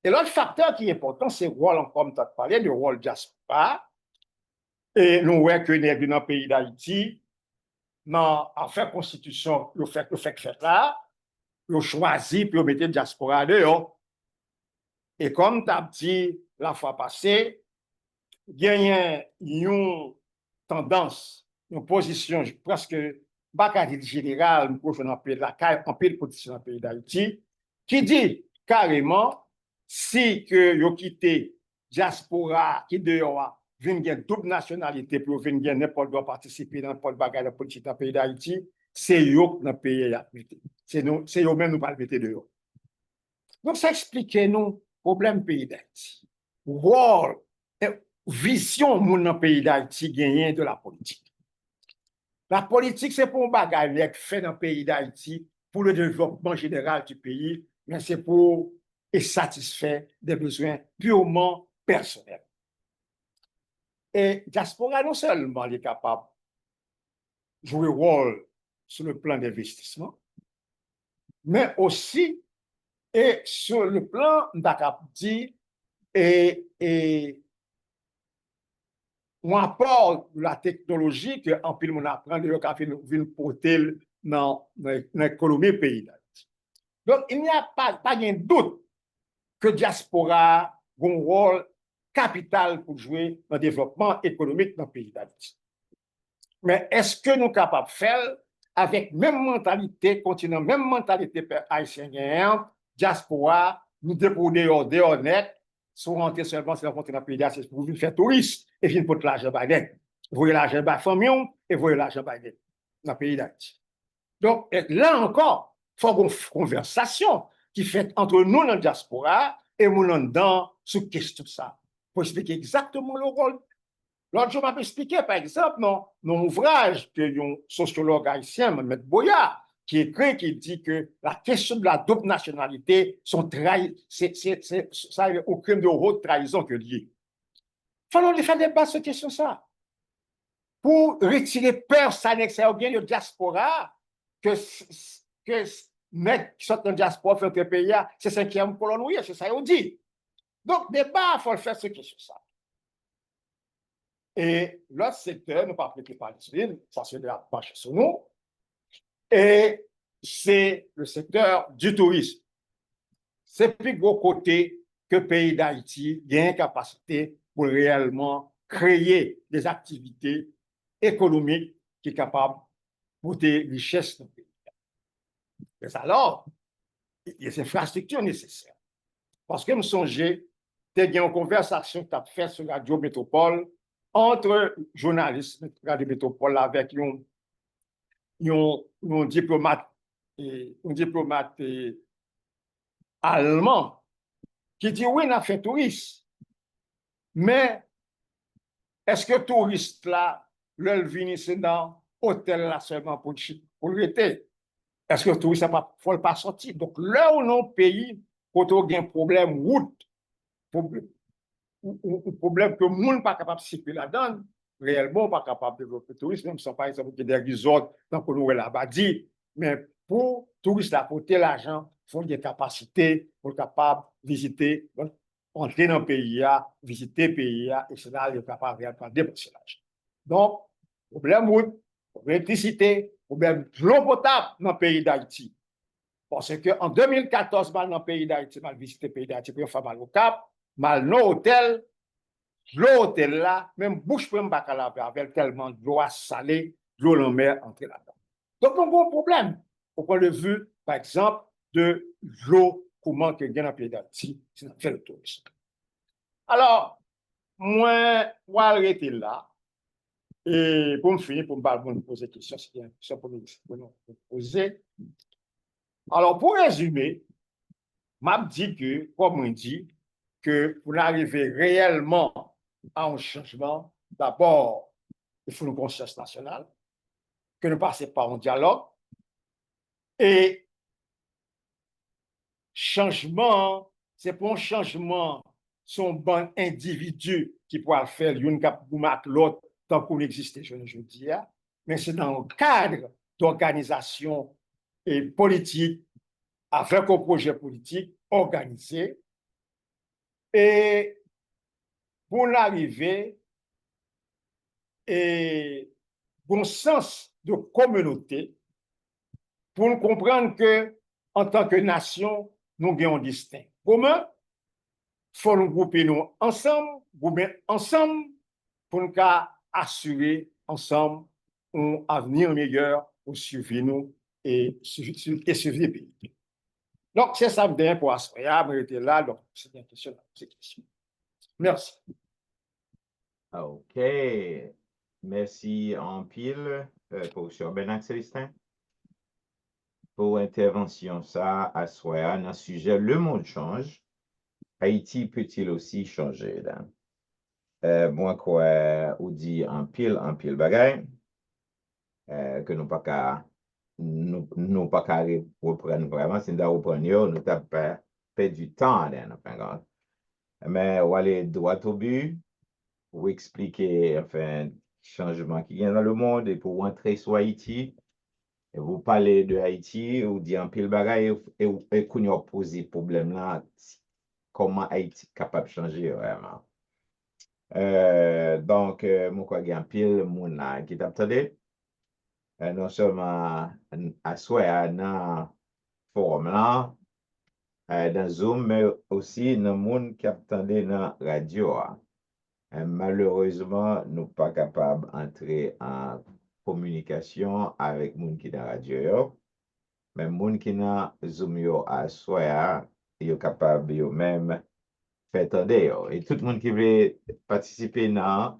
Et l'autre facteur qui est important, c'est le rôle, comme tu as parlé, le rôle diaspora. Et nous voyons que dans le pays d'Haïti, dans l'affaire constitution, le fait là, ils ont choisi pour mettre diaspora dehors. Et comme tu as dit la fois passée, il y a une tendance, une position presque générale, en pile position dans le pays d'Haïti, qui dit carrément, si que vous quittez diaspora, qui dehors, vient une double nationalité pour venir n'importe quoi participer dans n'importe bagarre de politique dans le pays d'Haïti, c'est eux dans le pays. C'est eux-mêmes nous pas mettre dehors. Donc, ça explique nous problème pays d'Haïti. Rôle, vision dans le pays d'Haïti gagnée de la politique. La politique, c'est pour un bagarre fait dans le pays d'Haïti pour le développement général du pays, mais c'est pour satisfaire des besoins purement personnels. Et diaspora, non seulement est capable de jouer un rôle sur le plan d'investissement, mais aussi et sur le plan d'Akapdi et on apporte la technologie que en pile on apprend de vient porter dans l'économie pays. Donc il n'y a pas de doute que diaspora a un rôle capital pour jouer dans le développement économique dans le pays d'Haïti. Mais est-ce que nous sommes capables de faire avec même mentalité, continuant même mentalité haïtienne, diaspora, nous débrouiller dehors net, sont rentrés seulement sur le continent pays d'Haïti pour venir faire touriste et venir pour l'argent Biden. Vous voyez l'argent de la famille et vous voyez l'argent Biden dans le pays d'Haïti. Donc là encore, il faut une conversation qui fait entre nous dans la diaspora et nous dans sur question ça. Pour expliquer exactement le rôle. L'autre jour, je vais expliquer, par exemple, dans l'ouvrage que un sociologue haïtien, M. Boya, qui écrit, qui dit que la question de la double nationalité, ça est au crime de haute trahison que lié. Il faut faire débat sur cette question ça. Pour retirer peur, ça n'excelle bien le diaspora, que mettre qui sont dans le diaspora, faire un pays, c'est 5e colonie, c'est ça qu'on dit. Donc, débat, il faut le faire sur cette question ça. Et l'autre secteur, nous ne parlons pas de ça c'est de la marche sur nous, et c'est le secteur du tourisme. C'est le plus gros côté que le pays d'Haïti a une capacité pour réellement créer des activités économiques qui sont capables pour des richesses dans le pays. Mais alors, il y a des infrastructures nécessaires. Parce que je me songeais, tu as une conversation que tu as faite sur Radio Métropole entre journalistes de métropole avec un diplomate, allemand qui dit oui, on a fait tourisme, mais est-ce que touriste là, le venir dans hôtel là seulement pour l'été? Est-ce que le touriste ne faut pas sortir? Donc là où non pays, quand on a un problème route, ou problème que le monde n'est pas capable de circuler là-dedans, réellement pas capable de développer le tourisme, même si par exemple des resorts, tant que nous là-bas dit, mais pour touristes là, pour tel l'argent, il faut des capacités pour être capable de visiter, entrer dans le pays, visiter le pays, et cela, il est capable de dépenser l'argent. Donc, problème route, problème électricité, problème de l'eau potable dans le pays d'Haïti. Parce qu'en 2014, dans le pays d'Haïti, mal visité le pays d'Haïti pour faire mal au Cap, mal non hôtel, l'hôtel là, même bouche pour pas qu'à laver avec tellement d'eau salée, de l'eau en mer entrer là-dedans. Donc, on a un problème au point de vue, par exemple, de l'eau comment que gagne dans le pays d'Haïti, c'est dans le tourisme. Alors, moi, je vais arrêter là. Et pour me finir, pour me poser des questions, c'est une question pour nous poser. Alors, pour résumer, m'a dit que, comme on dit, que pour arriver réellement à un changement, d'abord, il faut une conscience nationale, que nous passons par un dialogue, et changement, c'est pour un changement, son bon individu qui pourra faire une cap pour mettre l'autre tant qu'on existe, je dis, mais c'est dans le cadre d'organisation et politique, avec un projet politique organisé, et pour l'arrivée et bon sens de communauté, pour nous comprendre que en tant que nation, nous avons un distinct. Comment? Il faut nous grouper nous ensemble, pour nous assurer ensemble un avenir meilleur pour suivre nous et suivre les pays. Donc, c'est ça me pour Assoya, mais j'étais là, donc c'est une question. Merci. OK. Merci en pile, professeur Bernard Célestin, pour intervention ça à soi dans le sujet Le monde change. Haïti peut-il aussi changer? Là? Moi, quoi, ou dit en pile bagaille, que nous pas qu'à reprendre vraiment, c'est de reprendre, nous t'avons perdu du temps, là, mais on va aller droit au but pour expliquer, enfin, changement qui vient dans le monde et pour rentrer sur Haïti. Et vous parlez de Haïti, ou dit en pile bagaille, et qu'on a posé problème là, comment Haïti est capable de changer vraiment. Donc, moi, quoi, il y a un pile moun là qui t'attendait, non seulement à soi, dans forum là, dans Zoom, mais aussi dans le monde qui attendait dans la radio. Malheureusement, nous pas capables d'entrer en communication avec les gens qui sont dans la radio. Mais les gens qui sont dans Zoom à soi, ils sont capables de même faire entendre. Et tout le monde qui veut participer dans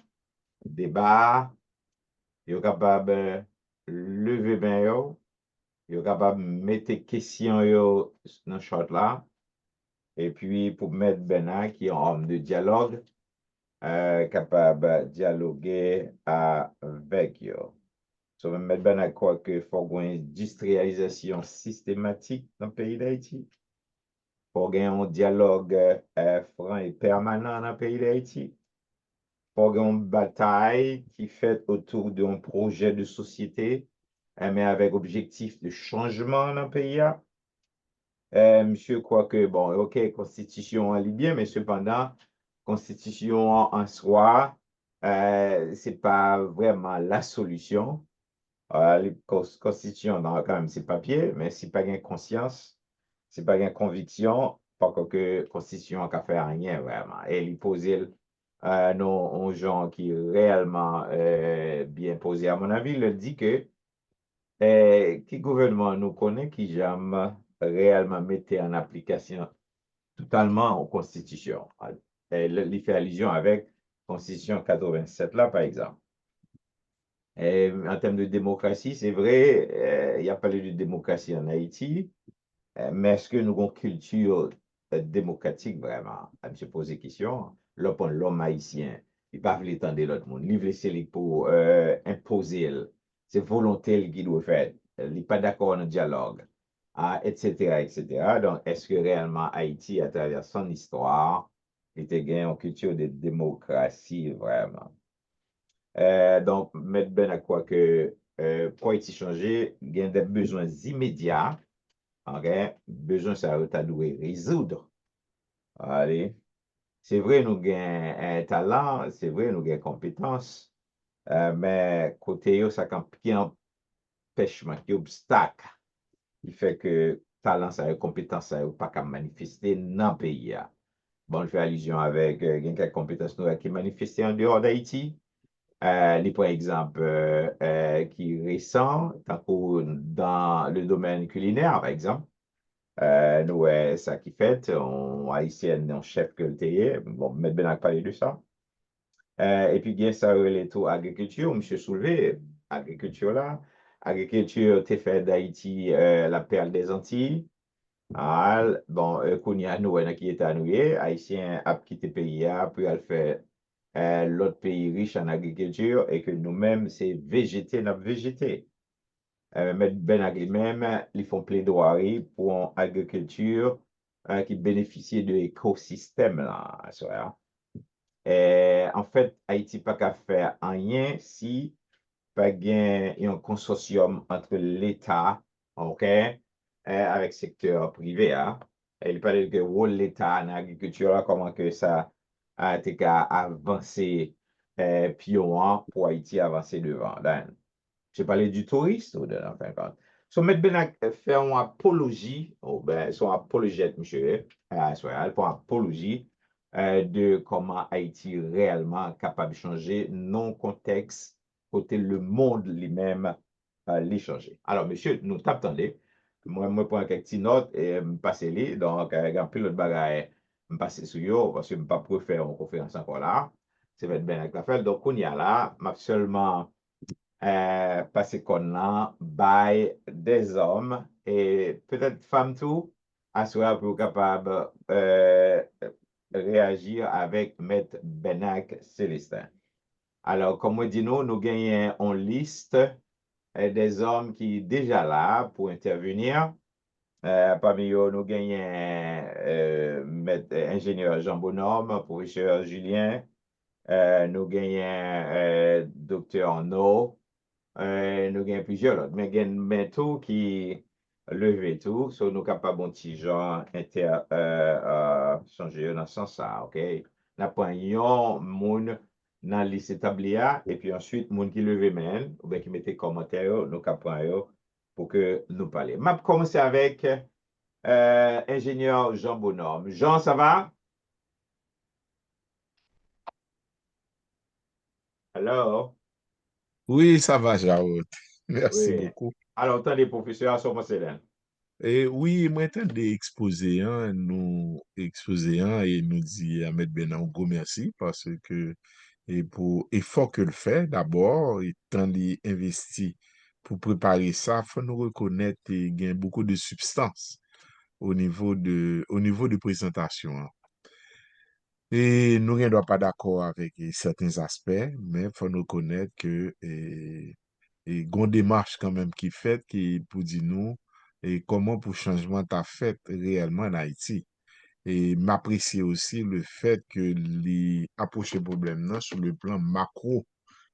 le débat, ils sont capables de lever main, ils sont capables de mettre des questions dans le chat là. Et puis, pour mettre Bernard, qui est un homme de dialogue, capable de dialoguer avec eux. So, mettre Bernard quoi que faut une industrialisation systématique dans le pays d'Haïti. Faut un dialogue franc et permanent dans le pays d'Haïti. Faut une bataille qui fait autour d'un projet de société, mais avec objectif de changement dans le pays. Monsieur, quoique, bon, OK, constitution elle est bien, mais cependant, constitution en soi, c'est pas vraiment la solution. Les constitution, quand même, c'est papier, mais si pas gain conscience, si pas gain conviction, pas que constitution n'a faire rien vraiment. Et il pose non aux gens qui réellement bien posé, à mon avis, il dit que qui gouvernement nous connaît qui jamais réellement mettait en application totalement aux constitutions. Il fait allusion avec Constitution 87 là, par exemple. Et en termes de démocratie, c'est vrai, il y a parlé de démocratie en Haïti, mais est-ce que nous avons une culture démocratique vraiment? Je me pose des questions. L'homme haïtien, il ne va pas attendre l'autre monde. Il veut laisser pour imposer. C'est volonté qui doit faire. Il n'est pas d'accord en dialogue, etc., etc. Donc, est-ce que réellement Haïti, à travers son histoire, était gagné en culture de démocratie vraiment? Donc, mettre ben à quoi que pour Haïti changer, il y a des besoins immédiats. OK? Besoin, ça doit résoudre. Allez. C'est vrai, nous avons un talent, c'est vrai, nous avons compétence, mais côté yo, ça qui empêchement, qui obstacle, il fait que talent, ça, compétence, ça, pas qu'à manifester dans le pays. Bon, je fais allusion avec quelques compétences qui manifestent en dehors d'Haïti. Par exemple, qui est récent, dans le domaine culinaire, par exemple. Nous, ça qui fait, on haïtien, on chef que le théier. Bon, mais ben à parler de ça. Et puis, bien, ça relève tout agriculture, monsieur soulevé, agriculture là. Agriculture, t'es fait d'Haïti, la perle des Antilles. Bon, qu'on y a nous, qui est à nous, haïtien a quitté le pays, puis elle fait l'autre pays riche en agriculture et que nous-mêmes, c'est végéter, notre végété. Mais ben agri même, ils font plaidoirie pour une agriculture qui bénéficie de l'écosystème là. Et en fait, Haïti pas qu'à faire rien si pas gain un consortium entre l'État, OK, avec le secteur privé. Et il parle que rôle l'État en agriculture, là, comment que ça a été qu'à avancer pion pour Haïti avancer devant. J'ai parlé du touriste, ou de la fin de compte. So, mettre bien faire une apologie, ou ben, son apologète, monsieur, pour apologie de comment Haïti réellement capable de changer, non contexte, côté le monde lui-même, les changer. Alors, monsieur, nous t'attendez. Moi, prends quelques petites notes et me passer les. Donc, un peu l'autre bagaille, me passer sur yo, parce que je ne pas faire une conférence encore là. Ça va être bien avec l'affaire. Donc, on y a là, m'a seulement parce qu'on a by des hommes et peut-être femmes tout, à soi pour capable réagir avec Maître Benac Célestin. Alors, comme on dit, nous gagnons en liste des hommes qui sont déjà là pour intervenir. Parmi eux, nous gagnons ingénieur Jean Bonhomme, professeur Julien, nous gagnons docteur No, nous avons plusieurs autres, mais il y a un tout qui levé tout, so nous capables de petit genre changer dans ce sens-là, OK? Nous prenons moun dans liste établie et puis ensuite, moun qui levé main, ou bien qui mettait commentaire, nous capons pour que nous parlions. Je vais commencer avec ingénieur Jean Bonhomme. Jean, ça va? Alors? Oui, ça va, Jarot. Merci Oui. beaucoup. Alors, attendez, professeur, sur mon Célène. Et oui, moi, des exposés, nous exposés, et nous dit Ahmed Benan, gros merci parce que, et pour effort que le fait, d'abord, et tant il investi pour préparer ça, faut nous reconnaître qu'il y a beaucoup de substance au niveau de présentation. Et nous ne sommes pas d'accord avec certains aspects, mais faut nous reconnaître que, et gon démarche quand même qui fait qui pour dire nous et comment pour changement t'a fait réellement en Haïti et m'apprécier aussi le fait que les approcher problème là sur le plan macro,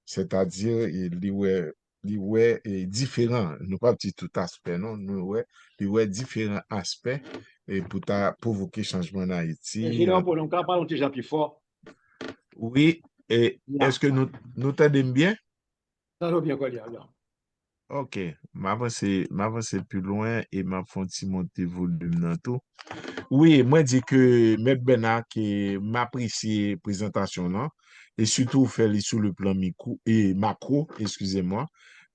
c'est-à-dire li ouais est différent, nous pas petit tout aspect non, nous ouais li ouais différents aspects et pour ta provoquer changement en Haïti. Ingénieur Paul, on ne parle un petit peu plus fort. Oui, et Bien. est-ce que nous t'aidons bien? Ça va bien, quoi, bien. Ok, m'avancer plus loin et m'a fonti monter volume dans tout. Oui, moi dis que M. Benak m'apprécie présentation là et surtout faire sous le plan micro et macro, excusez-moi,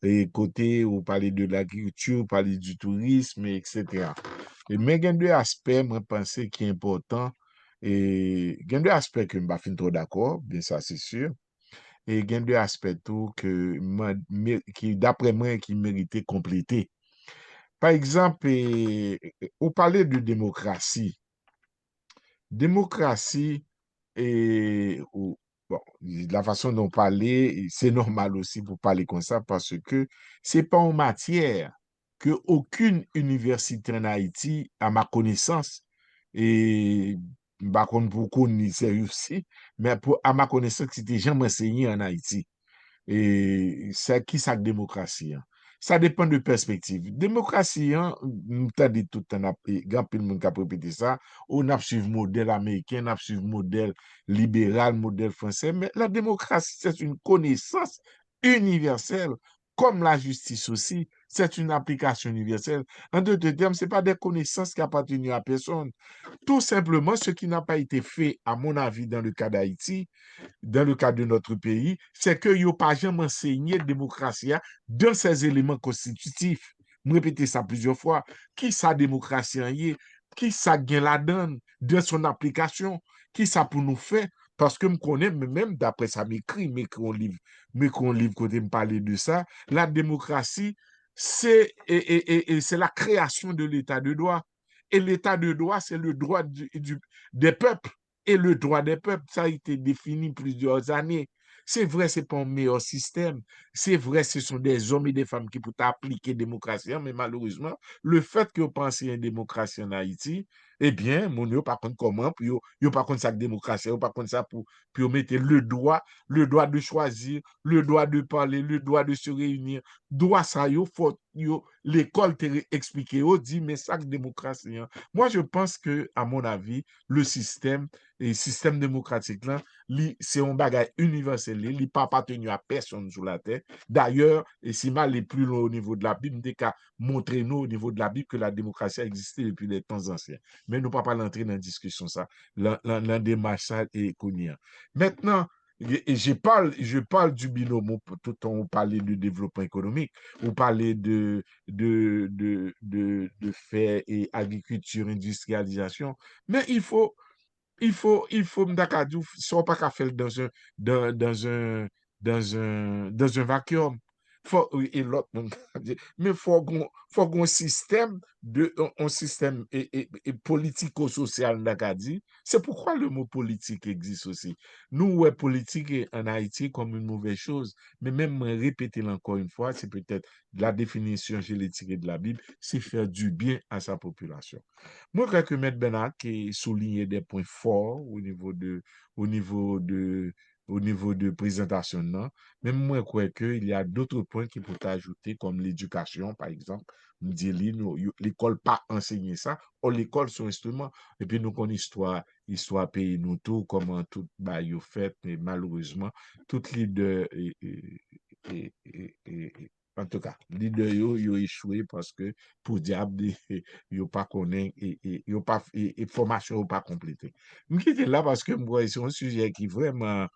et côté où parler de l'agriculture, parler du tourisme, etc. Et mais il y a deux aspects, moi pense qui est important Et il y a deux aspects que je ne suis pas trop d'accord, bien ça c'est sûr. Et il y a deux aspects tout qui, d'après moi, qui méritaient compléter. Par exemple, on parlait de démocratie. Démocratie, bon, la façon dont parler, c'est normal aussi pour parler comme ça parce que c'est pas en matière que aucune université en Haïti, à ma connaissance, et par contre pour qu'on y sait aussi, mais à ma connaissance, c'était jamais enseigné en Haïti. Et c'est qui ça démocratie, hein? Ça dépend de perspective. Démocratie, hein, nous t'as dit tout le temps, grand pile monde qui a répété ça, on a suivi modèle américain, on a suivi modèle libéral, modèle français, mais la démocratie, c'est une connaissance universelle, comme la justice aussi, c'est une application universelle. En d'autres termes, c'est pas des connaissances qui appartiennent à personne. Tout simplement, ce qui n'a pas été fait, à mon avis, dans le cas d'Haïti, dans le cas de notre pays, c'est que yo pas jamais enseigné démocratie dans ses éléments constitutifs. Je répéter ça plusieurs fois. Qui sa démocratie en y est? Qui ça gagne la donne de son application? Qui ça pour nous faire? Parce que je connais, même d'après ça m'écrit, mais qu'on livre côté me parler de ça, la démocratie, c'est la création de l'état de droit. Et l'état de droit, c'est le droit des peuples. Et le droit des peuples, ça a été défini plusieurs années. C'est vrai, c'est pas un meilleur système. C'est vrai, ce sont des hommes et des femmes qui peuvent appliquer la démocratie, mais malheureusement, le fait que vous pensez à une démocratie en Haïti, eh bien, mon yo par contre comment, puis yo par contre ça démocratie, yo par contre ça pour mettre le droit de choisir, le droit de parler, le droit de se réunir, droit ça yo faut l'école t'a expliqué, dit mais ça démocratie, hein. Moi je pense que à mon avis, le système démocratique là, c'est un bagage universel, il n'est pas appartenu à personne sur la terre. D'ailleurs, et si mal est plus loin au niveau de la Bible, dès qu'à montrer nous au niveau de la Bible que la démocratie a existé depuis les temps anciens. Mais nous ne pouvons pas l'entrer dans la discussion ça, l'un des machins et Kounia. Maintenant, et je parle du binôme, tout le temps on parlait de développement économique, on parlait de faire et agriculture, industrialisation, mais m'dakadou, ça pas qu'à faire dans un vacuum. Et l'autre, mais faut qu'on système un système et politico-social d'Acadie. C'est pourquoi le mot politique existe aussi. Nous, ouais, politique en Haïti comme une mauvaise chose, mais même répéter encore une fois, c'est peut-être la définition, je l'ai tirée de la Bible, c'est faire du bien à sa population. Moi, je crois que M. Bernard qui soulignait des points forts au niveau de, au niveau de présentation, non? Même moi, je crois qu'il y a d'autres points qui peuvent ajouter, comme l'éducation, par exemple. Me dit, l'école pas enseigner ça, ou l'école, son instrument. Et puis, nous connaissons histoire pays, nous tout, comment tout, bah, yo fait, mais malheureusement, toutes les deux, en tout cas, leader yo échoué parce que pour diable yo pas connaît et yo pas et formation yo pas complété. Je quitte là parce que moi c'est un sujet qui est vraiment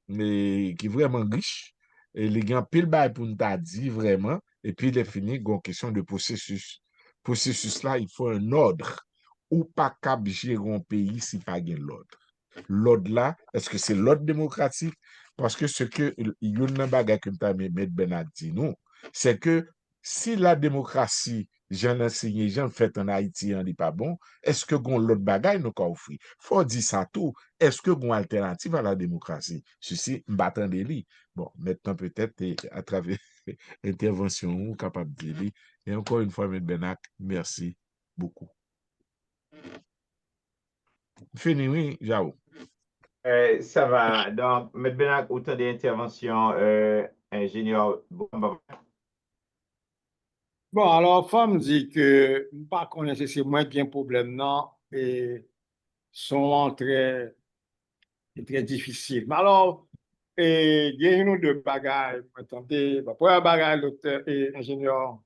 riche et les gars pile bail pour nous t'a dit vraiment et puis il est fini une question de processus. Processus là, il faut un ordre ou pas cap gérer un pays si pas gain l'ordre. L'ordre là, est-ce que c'est l'ordre démocratique? Parce que ce que il y a un bagage que M. Bernard dit, non, c'est que si la démocratie, j'en enseigné, j'en fait en Haïti, on n'est pas bon, est-ce que gon l'autre bagaille nous qu'a offert? Faut dire ça tout. Est-ce que gon alternative à la démocratie? Ceci, m'attend des lits. Bon, maintenant peut-être à travers intervention, capable de dire. Et encore une fois, M. Benak, merci beaucoup. Fini, oui, Jao. Ça va. Donc, M. Benak, autant d'interventions, ingénieur. Bon, alors, femme dit que, pas connaître c'est moins qu'un problème, non, et sont très difficiles. Mais alors, il y a une ou deux bagages, attendez, bon, pour un bagage, docteur et ingénieur,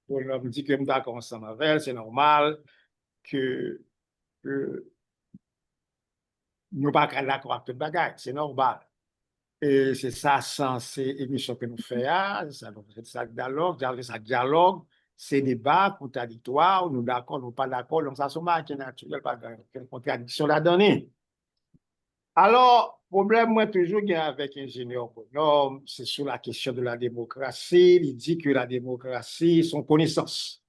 on me dit que je suis d'accord ensemble avec elle, c'est normal que nous ne pas d'accord avec tout bagage, c'est normal. Et c'est ça, c'est émission que nous faisons, c'est ça dialogue, c'est débat contradictoire, nous d'accord, nous pas d'accord, donc ça, c'est marqué naturel, pas de contradiction là-dedans. Alors, problème, moi, toujours, il y a avec ingénieur Bonhomme, c'est sur la question de la démocratie. Il dit que la démocratie, son connaissance.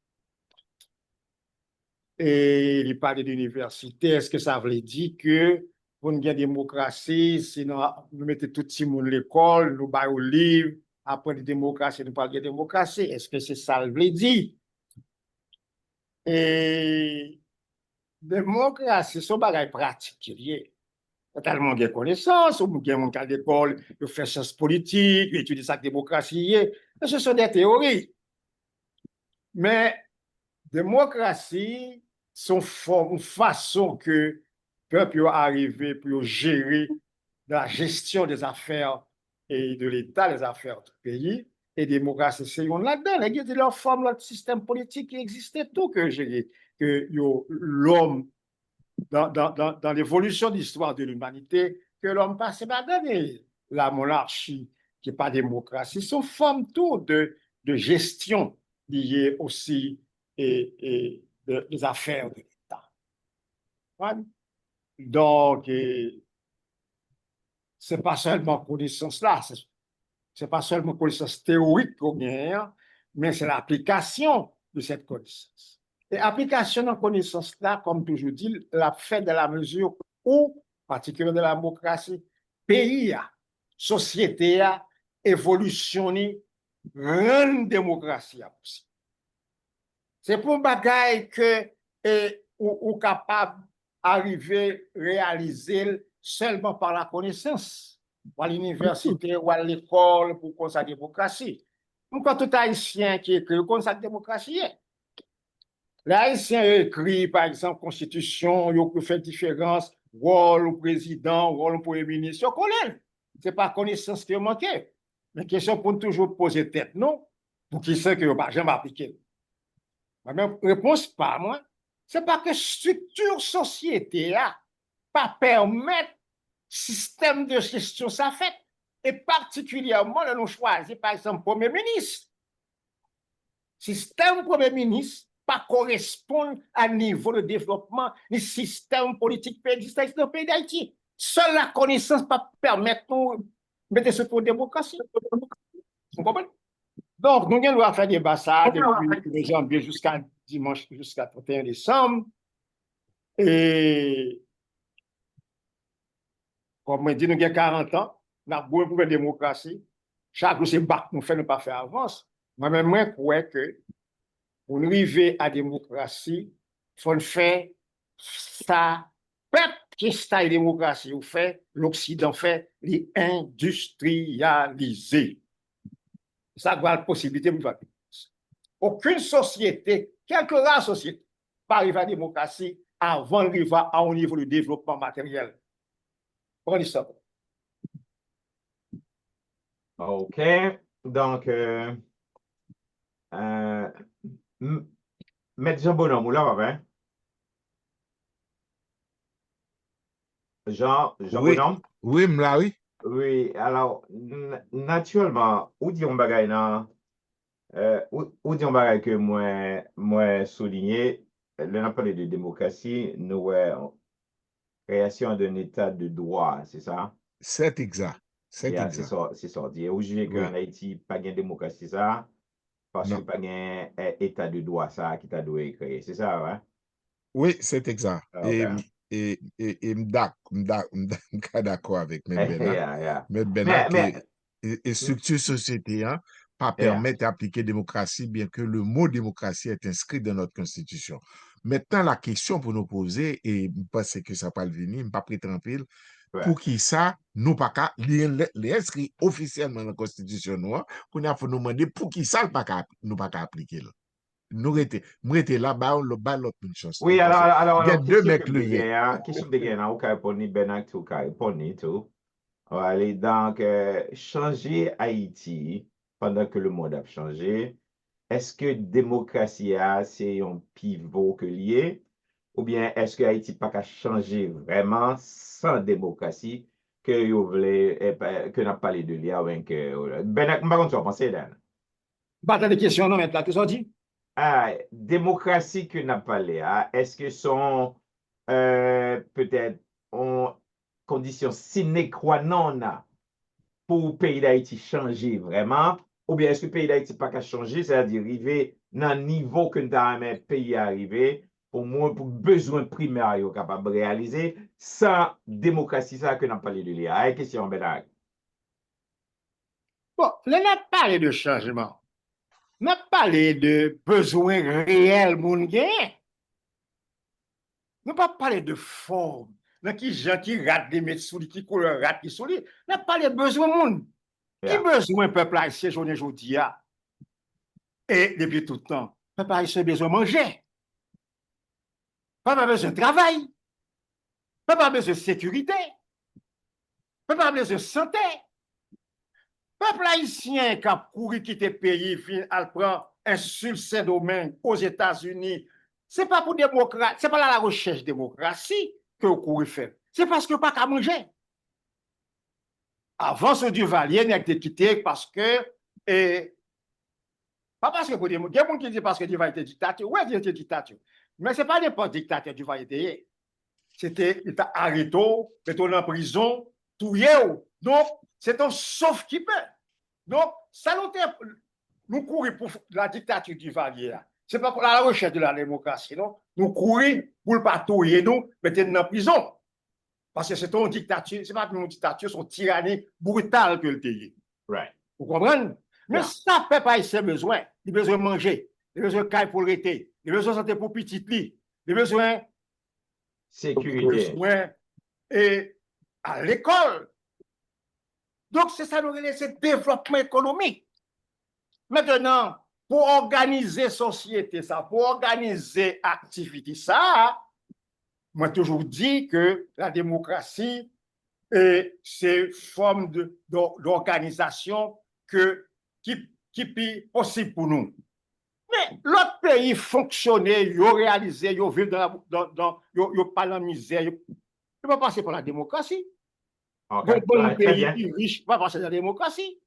Et il parle d'université. Est-ce que ça veut dire que pour une démocratie, sinon, nous mettons tout le monde à l'école, nous baillons au livre, après la démocratie, nous parlons de démocratie. Est-ce que c'est ça veut dire? Et démocratie, c'est un bagage pratique qui est lié. Tellement de connaissances, ou bien mon cas d'école, de faire sciences politiques, étudier ça démocratie, ce sont des théories. Mais démocratie, son forme, façon que peuple arrive pour gérer la gestion des affaires et de l'État, les affaires du pays. Et démocratie, c'est une là-dedans. Il y a leur forme, leur système politique qui existait tout que gérer, que l'homme dans l'évolution de l'histoire de l'humanité, que l'homme passe pas dans la monarchie, qui n'est pas démocratie, sont forme tout de gestion liée aussi des affaires de l'État. Ouais. Donc, ce n'est pas seulement connaissance là, c'est pas seulement connaissance théorique qu'on a, mais c'est l'application de cette connaissance. Et application de connaissance là, comme toujours dit, la fait de la mesure où, particulièrement de la démocratie, pays, société a évolutionné, rend démocratie possible. C'est pour bagaille que ou capable d'arriver réaliser seulement par la connaissance, ou à l'université ou à l'école pour qu'on sa démocratie. Pourquoi tout haïtien qui écrit qu'on sa démocratie est? Les haïtiens écrit, par exemple, constitution, ils ont fait différence, rôle au président, rôle au premier ministre, ils connaissent. Ce n'est pas connaissance qui manque. Mais question pour toujours poser tête, non? Pour qui sait que je jamais appliqué. Ma même réponse pas, moi. C'est pas que structure société a pas permettre système de gestion ça fait. Et particulièrement, nous choisir, par exemple, Premier ministre. Système Premier ministre pas correspond à niveau de développement ni système politique existant dans le pays d'Haïti. Seule la connaissance pas permettre de mettre ce pour la démocratie. Vous comprenez? Donc, nous allons faire des débat depuis janvier jusqu'à dimanche, jusqu'à 31 décembre. Et comme on dit, nous avons 40 ans, nous avons pour la démocratie. Chaque jour, c'est bac, nous faisons pas faire avance. Moi-même, je crois que pour nous arriver à la démocratie, il faut faire ça. Peuple qui est la démocratie, l'Occident fait, les industrialiser. Ça doit être la possibilité pour nous. Aucune société, quelle que soit la société, pas arriver à la démocratie avant d'arriver à un niveau de développement matériel. On dit ça. OK. Donc, Maître Jean Bonhomme, là, hein? Jean Oui, Bonhomme? oui, oui. Oui, alors, naturellement, où dit on bagaille nan, où dit on bagaille que moi souligné, là, on parle de démocratie, nous, création d'un état de droit, c'est ça? C'est exact. C'est Yeah, exact. c'est ça. Dit, ou juger Oui, qu'en Haïti, pas de démocratie, ça, parce que non. pas de état de droit, ça, qui t'a dû créer. C'est ça, ouais? Oui, c'est exact. OK. D'accord avec M. Bena. Yeah, yeah. M. Bena, Mais, et structure société, hein, pas yeah, permettre d'appliquer démocratie, bien que le mot démocratie est inscrit dans notre constitution. Maintenant, la question pour nous poser, et je pense que ça va venir, je ne pas prétendre, ouais. pour qui ça, nous pas qu'à l'inscrit officiellement dans la constitution, qu'on a fait nous demander pour qui ça, nous pas qu'à appliquer. Nous étions là-bas, le bas l'autre une chance. Oui, Parce que il y a deux question que mecs me levés. gen, question de gen, ou ka reponi Ben ak tou ka reponi tout. Allez, donc, changer Haïti pendant que le monde a changé, est-ce que démocratie c'est un pivot que lié, ou bien est-ce que Haïti pas qu'à changer vraiment sans démocratie que vous voulez, que n'a parlé de l'IA ou bien que, Ben ak, m'a tu as pensé là? Pas de questions, non, maintenant, tu as dit? Ah, démocratie que n'a parlé, est-ce que sont peut-être condition sine qua non pour le pays d'Haïti changer vraiment, ou bien est-ce que le pays d'Haïti pas qu'à changer, c'est-à-dire arriver dans le niveau que nous avons un pays arrivé, pour moi, pour besoin primaire capable de réaliser, sans démocratie, ça que nous parlé de l'IA. Question, Bédard. Bon, là, on a parlé de changement. On a parlé de besoins réels, moun gen. On pas parlé de forme. Dans qui gens qui rate des mettre sous qui couleur rate qui sous on a parlé de besoin moun. Qui besoin peuple haïtien journée aujourd'hui et depuis tout le temps. Peuple haïtien besoin manger. Pas besoin de travail. Pas besoin de sécurité. Pas besoin de santé. Peuple haïtien qui a couru quitter le pays, il prend un seul domaine aux États-Unis. Ce n'est pas pour démocratie, ce n'est pas la recherche de démocratie que vous courez faire. C'est parce que vous n'avez pas qu'à manger. Avant ce Duvalier n'a été quitté parce que, pas parce que, il y a des gens qui disent parce que Duvalier était dictateur. Oui, il était dictateur. Mais ce n'est pas n'importe dictateur Duvalier était. C'était, il t'a arrêté, il en prison, tout donc, c'est un sauf qui peut. Donc, ça nous courir pour la dictature du Duvalier. Ce n'est pas pour la recherche de la démocratie, non? Nous courir pour le patrouiller, nous, mettre dans la prison. Parce que c'est une dictature, ce n'est pas une dictature, c'est une tyrannie brutale que le pays. Right. Vous comprenez? Mais ça ne fait pas ses besoins. Il a besoin de manger, il a besoin de caille pour l'été, il a besoin de santé pour petit lit, il a besoin de sécurité. Et à l'école. Donc, c'est ça, nous c'est développement économique. Maintenant, pour organiser société, ça, pour organiser activité, ça, moi, toujours dit que la démocratie, c'est une forme d'organisation qui est possible pour nous. Mais l'autre pays fonctionnait, ils ont réalisé, ils ont vécu ils pas dans la misère. Ils ne peuvent pas passer par la démocratie. Okay. Donc, un pays riche va passer par la démocratie.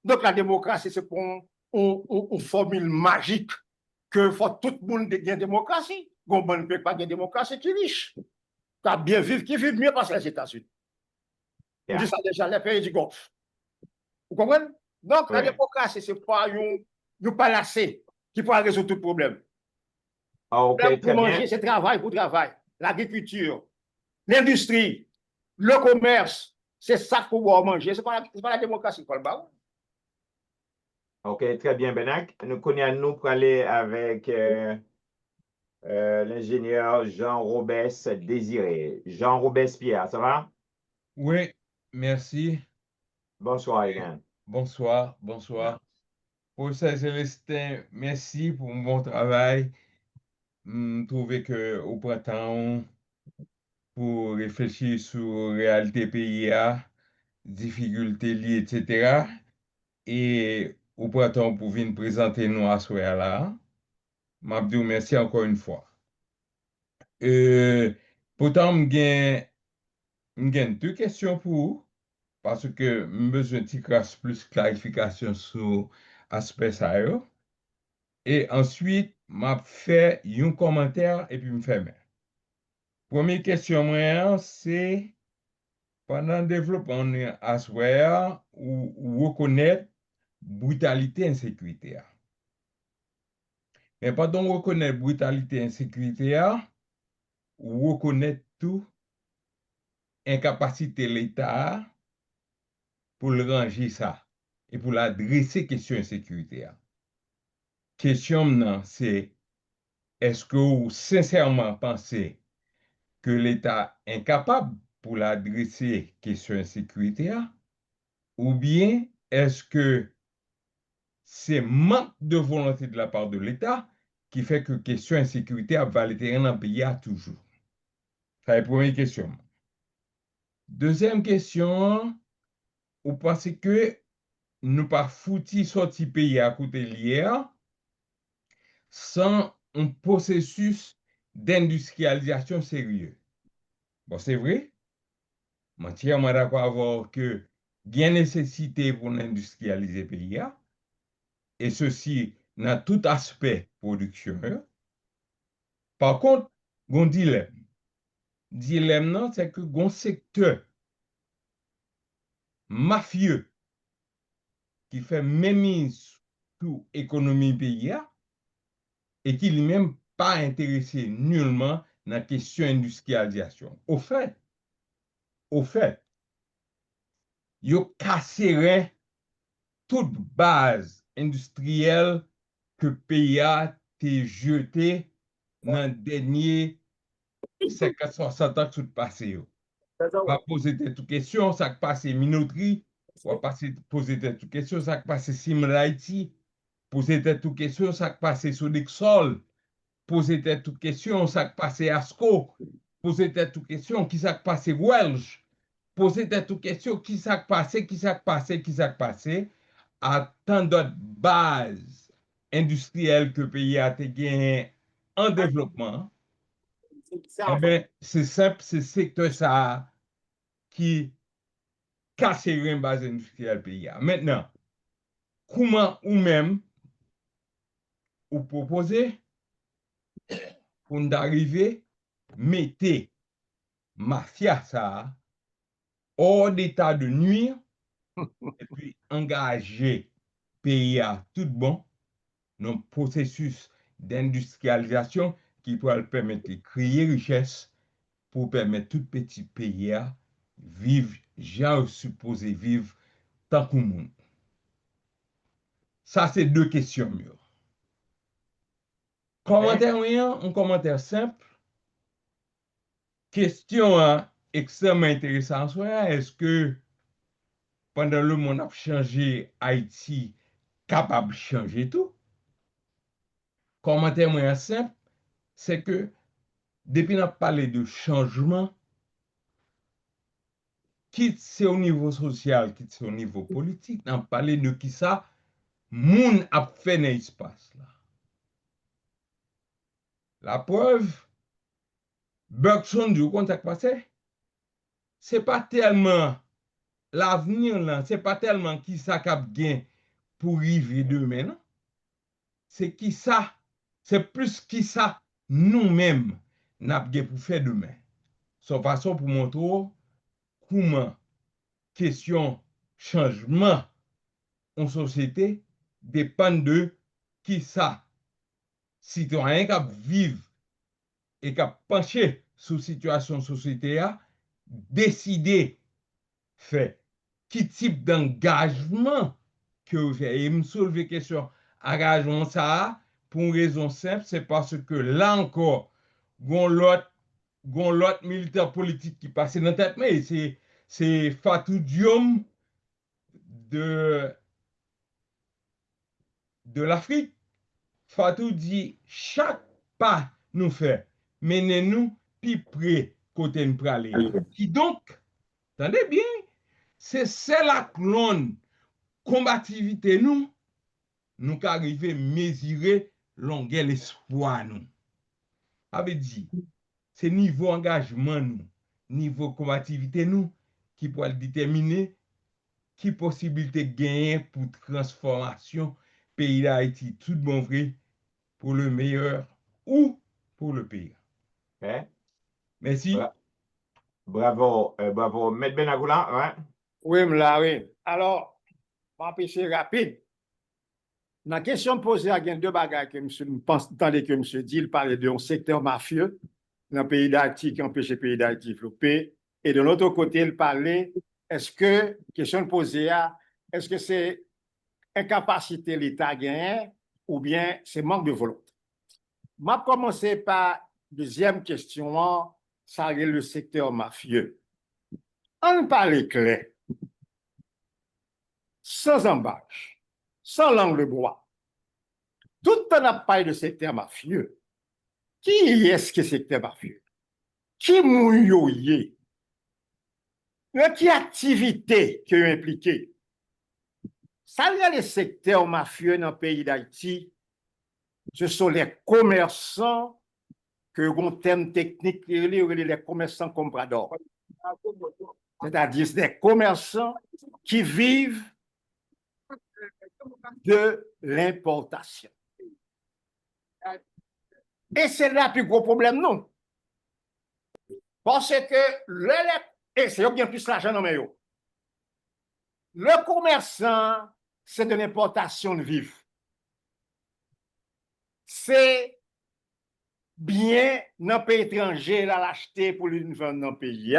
Donc, la démocratie, c'est pour une formule magique que faut tout le monde ait une démocratie. On ne peut pas avoir une démocratie qui est riche. Qui a bien vivre, qui vit mieux parce que les États-Unis. On dit ça déjà, les pays du Golfe. Vous comprenez? Donc, la démocratie, ce n'est pas un panacée qui pourra résoudre tout problème. Pour manger, c'est travail pour travail. L'agriculture, l'industrie, le commerce, c'est ça pour pouvoir manger. Ce n'est pas la démocratie. OK, très bien, Benak. Nous connaissons pour aller avec l'ingénieur Jean Robès Désiré. Jean Robespierre, ça va? Oui, merci. Bonsoir, Egan. Bonsoir, bonsoir. Professeur Célestin, merci pour mon bon travail. Je trouve que au printemps, pour réfléchir sur la réalité pays, difficultés liées, etc. Et au printemps, pour venir présenter nous à ce là. Je vous merci encore une fois. Pourtant, j'ai deux questions pour vous, parce que j'ai besoin de plus de clarification sur l'aspect ça. Et ensuite, je fait un commentaire et puis je ferme. Première question, c'est pendant le développement de ou reconnaître brutalité et insécurité. Mais pendant reconnaître brutalité et insécurité, ou reconnaître tout incapacité de l'État pour le ranger ça et pour l'adresser question insécurité. Question c'est est-ce que vous sincèrement pensez que l'État est incapable pour l'adresser question insécurité ou bien est-ce que c'est manque de volonté de la part de l'État qui fait que question insécurité va aller dans le pays toujours? C'est la première question. Deuxième question, vous pensez que nous pas foutu sorti pays à côté l'hier sans un processus d'industrialisation sérieux? Bon, c'est vrai. Je suis entièrement d'accord avec que il y a nécessité pour industrialiser le pays et ceci dans tout aspect production. Par contre, un dilemme. Dilemme, c'est que un secteur mafieux qui fait mémise sur l'économie pays et qui lui-même pas intéressé nullement dans la question d'industrialisation. Au fait, yo casserait toute base industrielle que pays a été jeté dans les derniers 50-60 ans tout passé. Va poser des questions, ça passe minoterie, on va poser des questions, ça passe Sim Haïti, poser des questions, ça passe Sodexol, poser des questions, ça passe Asco, poser des questions, qui ça passe Welsh, poser des questions, qui ça passe, à tant d'autres bases industrielles que le pays a gagné en développement. Eh bien, c'est simple, c'est secteur ça qui casse une base industrielle pays. Maintenant, comment ou même ou proposer pour nous arriver mettre mafia ça hors d'état de nuire et puis engager pays à tout bon dans le processus d'industrialisation qui pourra permettre de créer richesse pour permettre tout petit pays à vivre, j'ai supposé vivre tant que monde. Ça, c'est deux questions mûres. Commentaire rien, un commentaire simple. Question extrêmement intéressante. Est-ce que pendant le monde a changé, Haïti capable de changer tout? Commentaire moyen simple, c'est que depuis qu'on a parlé de changement, quitte c'est au niveau social, quitte c'est au niveau politique, on a parlé de qui ça, moun a fait dans l'espace là. La preuve, Bergson du contact passé, c'est pas tellement l'avenir là, c'est pas tellement qui ça cap gain pour vivre demain, non? C'est qui ça, c'est plus qui ça nous-mêmes n'a gain pour faire demain. Son façon pour montrer comment question changement en société dépend de qui ça citoyen qui vivent et qui penché sur situation société a décider fait qui type d'engagement que vous faites. Et me soulever question engagement ça pour une raison simple, c'est parce que là encore gon l'autre militaire politique qui passe dans la tête, mais c'est Fatou Diom de l'Afrique. Fatou dit chaque pas nous fait menez-nous plus près côté nous praler. Qui donc, attendez bien, c'est la clone combativité nous qu'arriver mesurer longueur l'espoir nous. Avait dit c'est niveau engagement nous, niveau combativité nous qui pourra déterminer qui possibilité gagner pour transformation pays d'Haïti tout bon vrai pour le meilleur ou pour le pire. Okay. Merci. Bravo, bravo. Maître Benagoula, ouais. Oui, oui. Alors, je vais essayer rapide. La question posée à deux bagages que monsieur pense que monsieur dit, il parlait d'un secteur mafieux dans le pays d'Haïti qui empêche le pays d'Haïti de développer. Et de l'autre côté, il parlait, question posée à, est-ce que c'est incapacité de l'État gagner ou bien c'est manque de volonté? Je vais commencer par deuxième question, ça est le secteur mafieux. On parle clair, sans embâche, sans langue de bois. Tout le temps, parle de secteur mafieux. Qui est-ce que secteur mafieux? Qui mouille? Qui activité qui est impliquée? Ça y a les secteurs mafieux dans le pays d'Haïti, ce sont les commerçants que l'on terme technique, les commerçants compradors. C'est-à-dire des commerçants qui vivent de l'importation. Et c'est là le plus gros problème, non? Parce que et c'est bien plus l'argent dans mes. le commerçant, c'est de l'importation de vivres. C'est bien dans le pays étranger, là, l'acheter pour le vendre dans le pays.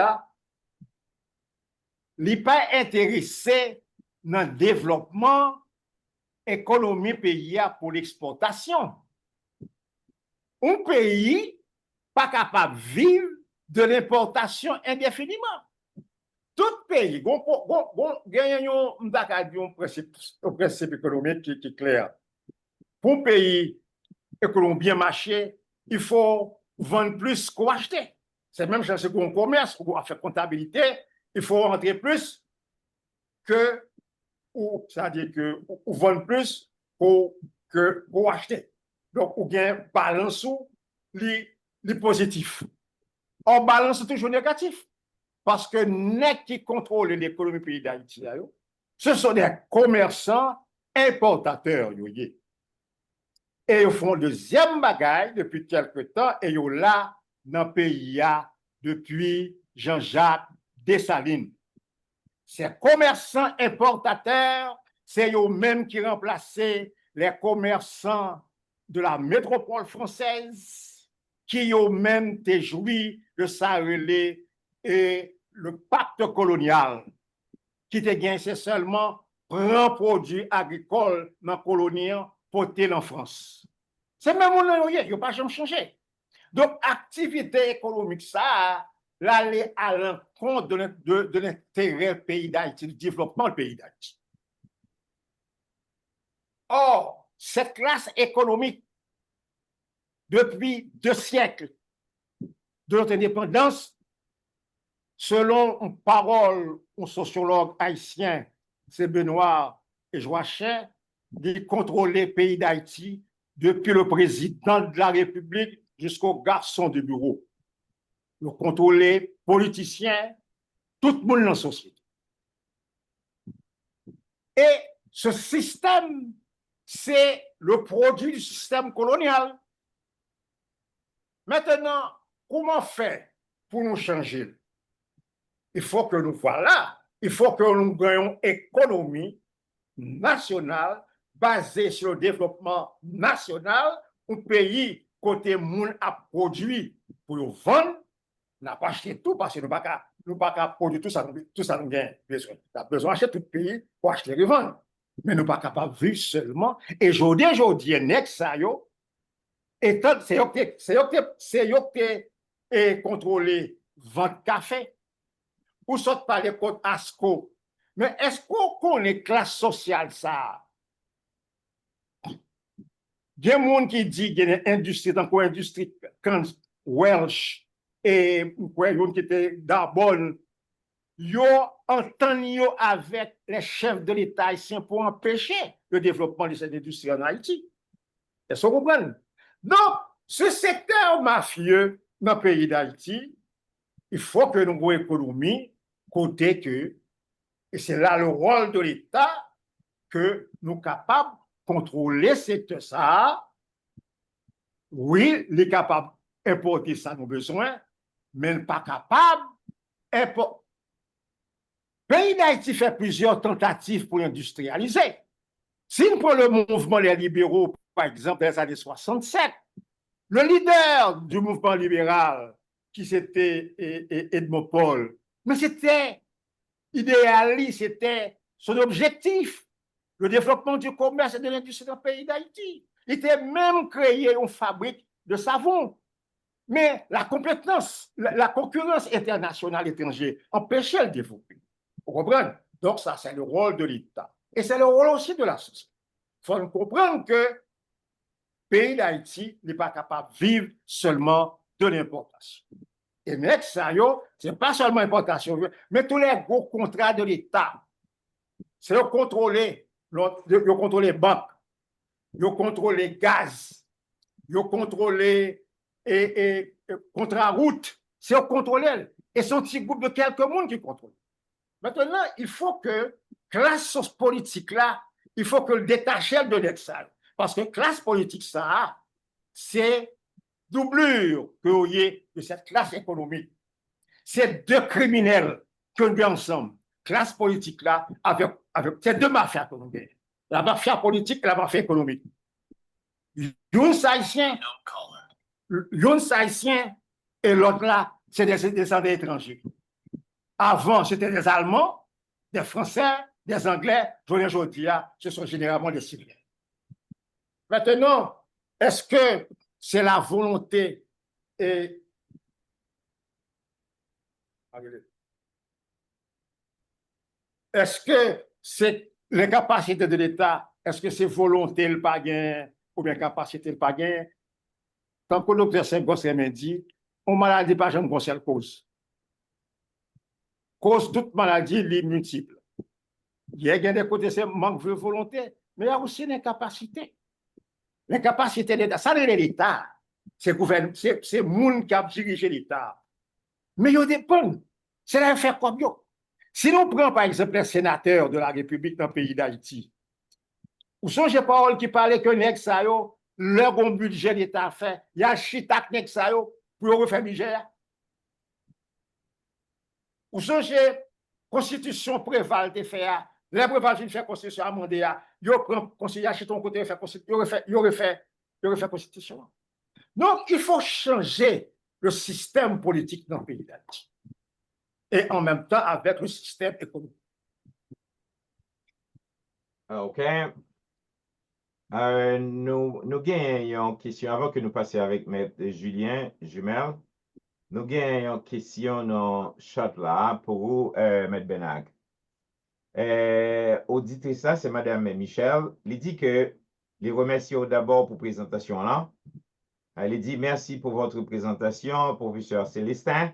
Il n'est pas intéressé dans le développement économique pays pour l'exportation. Un pays pas capable de vivre de l'importation indéfiniment. Tout pays, il y a un principe économique qui est clair. Pour un pays économique bien marché, il faut vendre plus qu'on acheter. C'est même chose pour un commerce, ou à faire comptabilité, il faut rentrer plus que, ou c'est-à-dire que ou vendre plus que pour acheter. Donc, ou bien balance ou les positifs. Or, balance toujours négatif. Parce que net qui contrôle l'économie du pays d'Haïti, ce sont des commerçants importateurs. Et ils font deuxième bagaille depuis quelque temps, et ils là dans le pays depuis Jean-Jacques Dessalines. Ces commerçants importateurs, c'est eux-mêmes qui remplaçaient les commerçants de la métropole française, qui eux-mêmes ont joui de ça relais et le pacte colonial, qui te gagne, c'est seulement prendre produits agricoles dans la colonie porter en France. C'est même on il n'y a pas jamais changé. Donc, activité économique, ça, l'aller à l'encontre de l'intérêt du pays d'Haïti, du développement du pays d'Haïti. Or, cette classe économique, depuis 2 siècles de notre indépendance, selon une parole d'un sociologue haïtien, c'est Benoît et Joachim, de contrôler le pays d'Haïti depuis le président de la République jusqu'au garçon du bureau. De contrôler politiciens, tout le monde dans la société. Et ce système, c'est le produit du système colonial. Maintenant, comment faire pour nous changer? Il faut que nous voilà, il faut que nous gagnions une économie nationale basée sur le développement national, un pays côté monde a produit pour vendre, n'a pas acheté tout parce que nous pas qu'à produire tout ça nous gagne besoin. Tu as besoin d'acheter tout le pays pour acheter et vendre. Mais nous pas capable de vivre seulement. Et aujourd'hui, next ça yo, et c'est yo qui contrôler vente café. Ou sorte par les codes ASCO. Mais est-ce qu'on connaît classe sociale ça? Il y a des gens qui disent qu'il y a une industrie, dans une industrie comme Welsh et qui était d'abord, ils entendent avec les chefs de l'État haïtien pour empêcher le développement de cette industrie en Haïti. Est-ce que vous comprenez? Donc, ce secteur mafieux dans le pays d'Haïti, il faut que nous ayons une économie côté que, et c'est là le rôle de l'État, que nous sommes capables de contrôler secteur ça. Oui, il est capable d'importer ça nos besoins, mais il n'est pas capable d'importer. Le pays d'Haïti fait plusieurs tentatives pour industrialiser. Si nous prenons le mouvement des libéraux, par exemple, dans les années 67, le leader du mouvement libéral, qui c'était Edmond Paul, mais c'était idéaliste, c'était son objectif, le développement du commerce et de l'industrie dans le pays d'Haïti. Il était même créé une fabrique de savon. Mais la compétence, la concurrence internationale étrangère empêchait le développer. Vous comprenez? Donc ça, c'est le rôle de l'État. Et c'est le rôle aussi de la société. Il faut comprendre que le pays d'Haïti n'est pas capable de vivre seulement de l'importation. Et mec, ça, ce n'est pas seulement l'importation, mais tous les gros contrats de l'État. C'est de contrôler les banques, de contrôler le gaz, de contrôler et contrat route, c'est de contrôler. Et c'est un petit groupe de quelques monde qui contrôle. Maintenant, il faut que classe politique là, il faut que le détacher de l'exal. Parce que classe politique ça, c'est doublure que vous ayez de cette classe économique. C'est 2 criminels que nous ensemble. classe politique là, avec ces deux mafias que nous avons. La mafia politique et la mafia économique. Yon Haïtien et l'autre là, c'est des descendants étrangers. Avant, c'était des Allemands, des Français, des Anglais. Aujourd'hui, ce sont généralement des Syriens. Maintenant, est-ce que c'est la volonté et est-ce que c'est les capacités de l'État, est-ce que c'est volonté le pagan ou bien capacité le pagan? Tant que le docteur Saint-Gosselin dit, on maladie pas jamais concerne cause. Cause toute maladie est multiple. Il y a des côtés, c'est manque de volonté, mais il y a aussi l'incapacité. L'incapacité de l'État, ça c'est l'État. C'est le monde qui a dirigé l'État. Mais il dépend. C'est l'affaire comme yo. Si nous prenons par exemple un sénateur de la République dans le pays d'Haïti, ou songez parole qui parlait que Nexayo, ça yo, leur bon budget l'État fait, il y a chitak Nexayo pour refaire Niger. Ou songez constitution préval de faire, les préval de faire constitution amendée, yo prend conseiller ton côté faire constitution, yo refait constitution. Donc il faut changer le système politique dans le pays d'Haïti. Et en même temps avec le système économique. OK. Nous avons une question avant que nous passions avec M. Julien Jumel. Nous avons une question dans le chat là pour vous, M. Benag. Auditrice, ça, c'est Mme Michel. Elle dit que les remercie d'abord pour la présentation là. Elle dit merci pour votre présentation, professeur Célestin.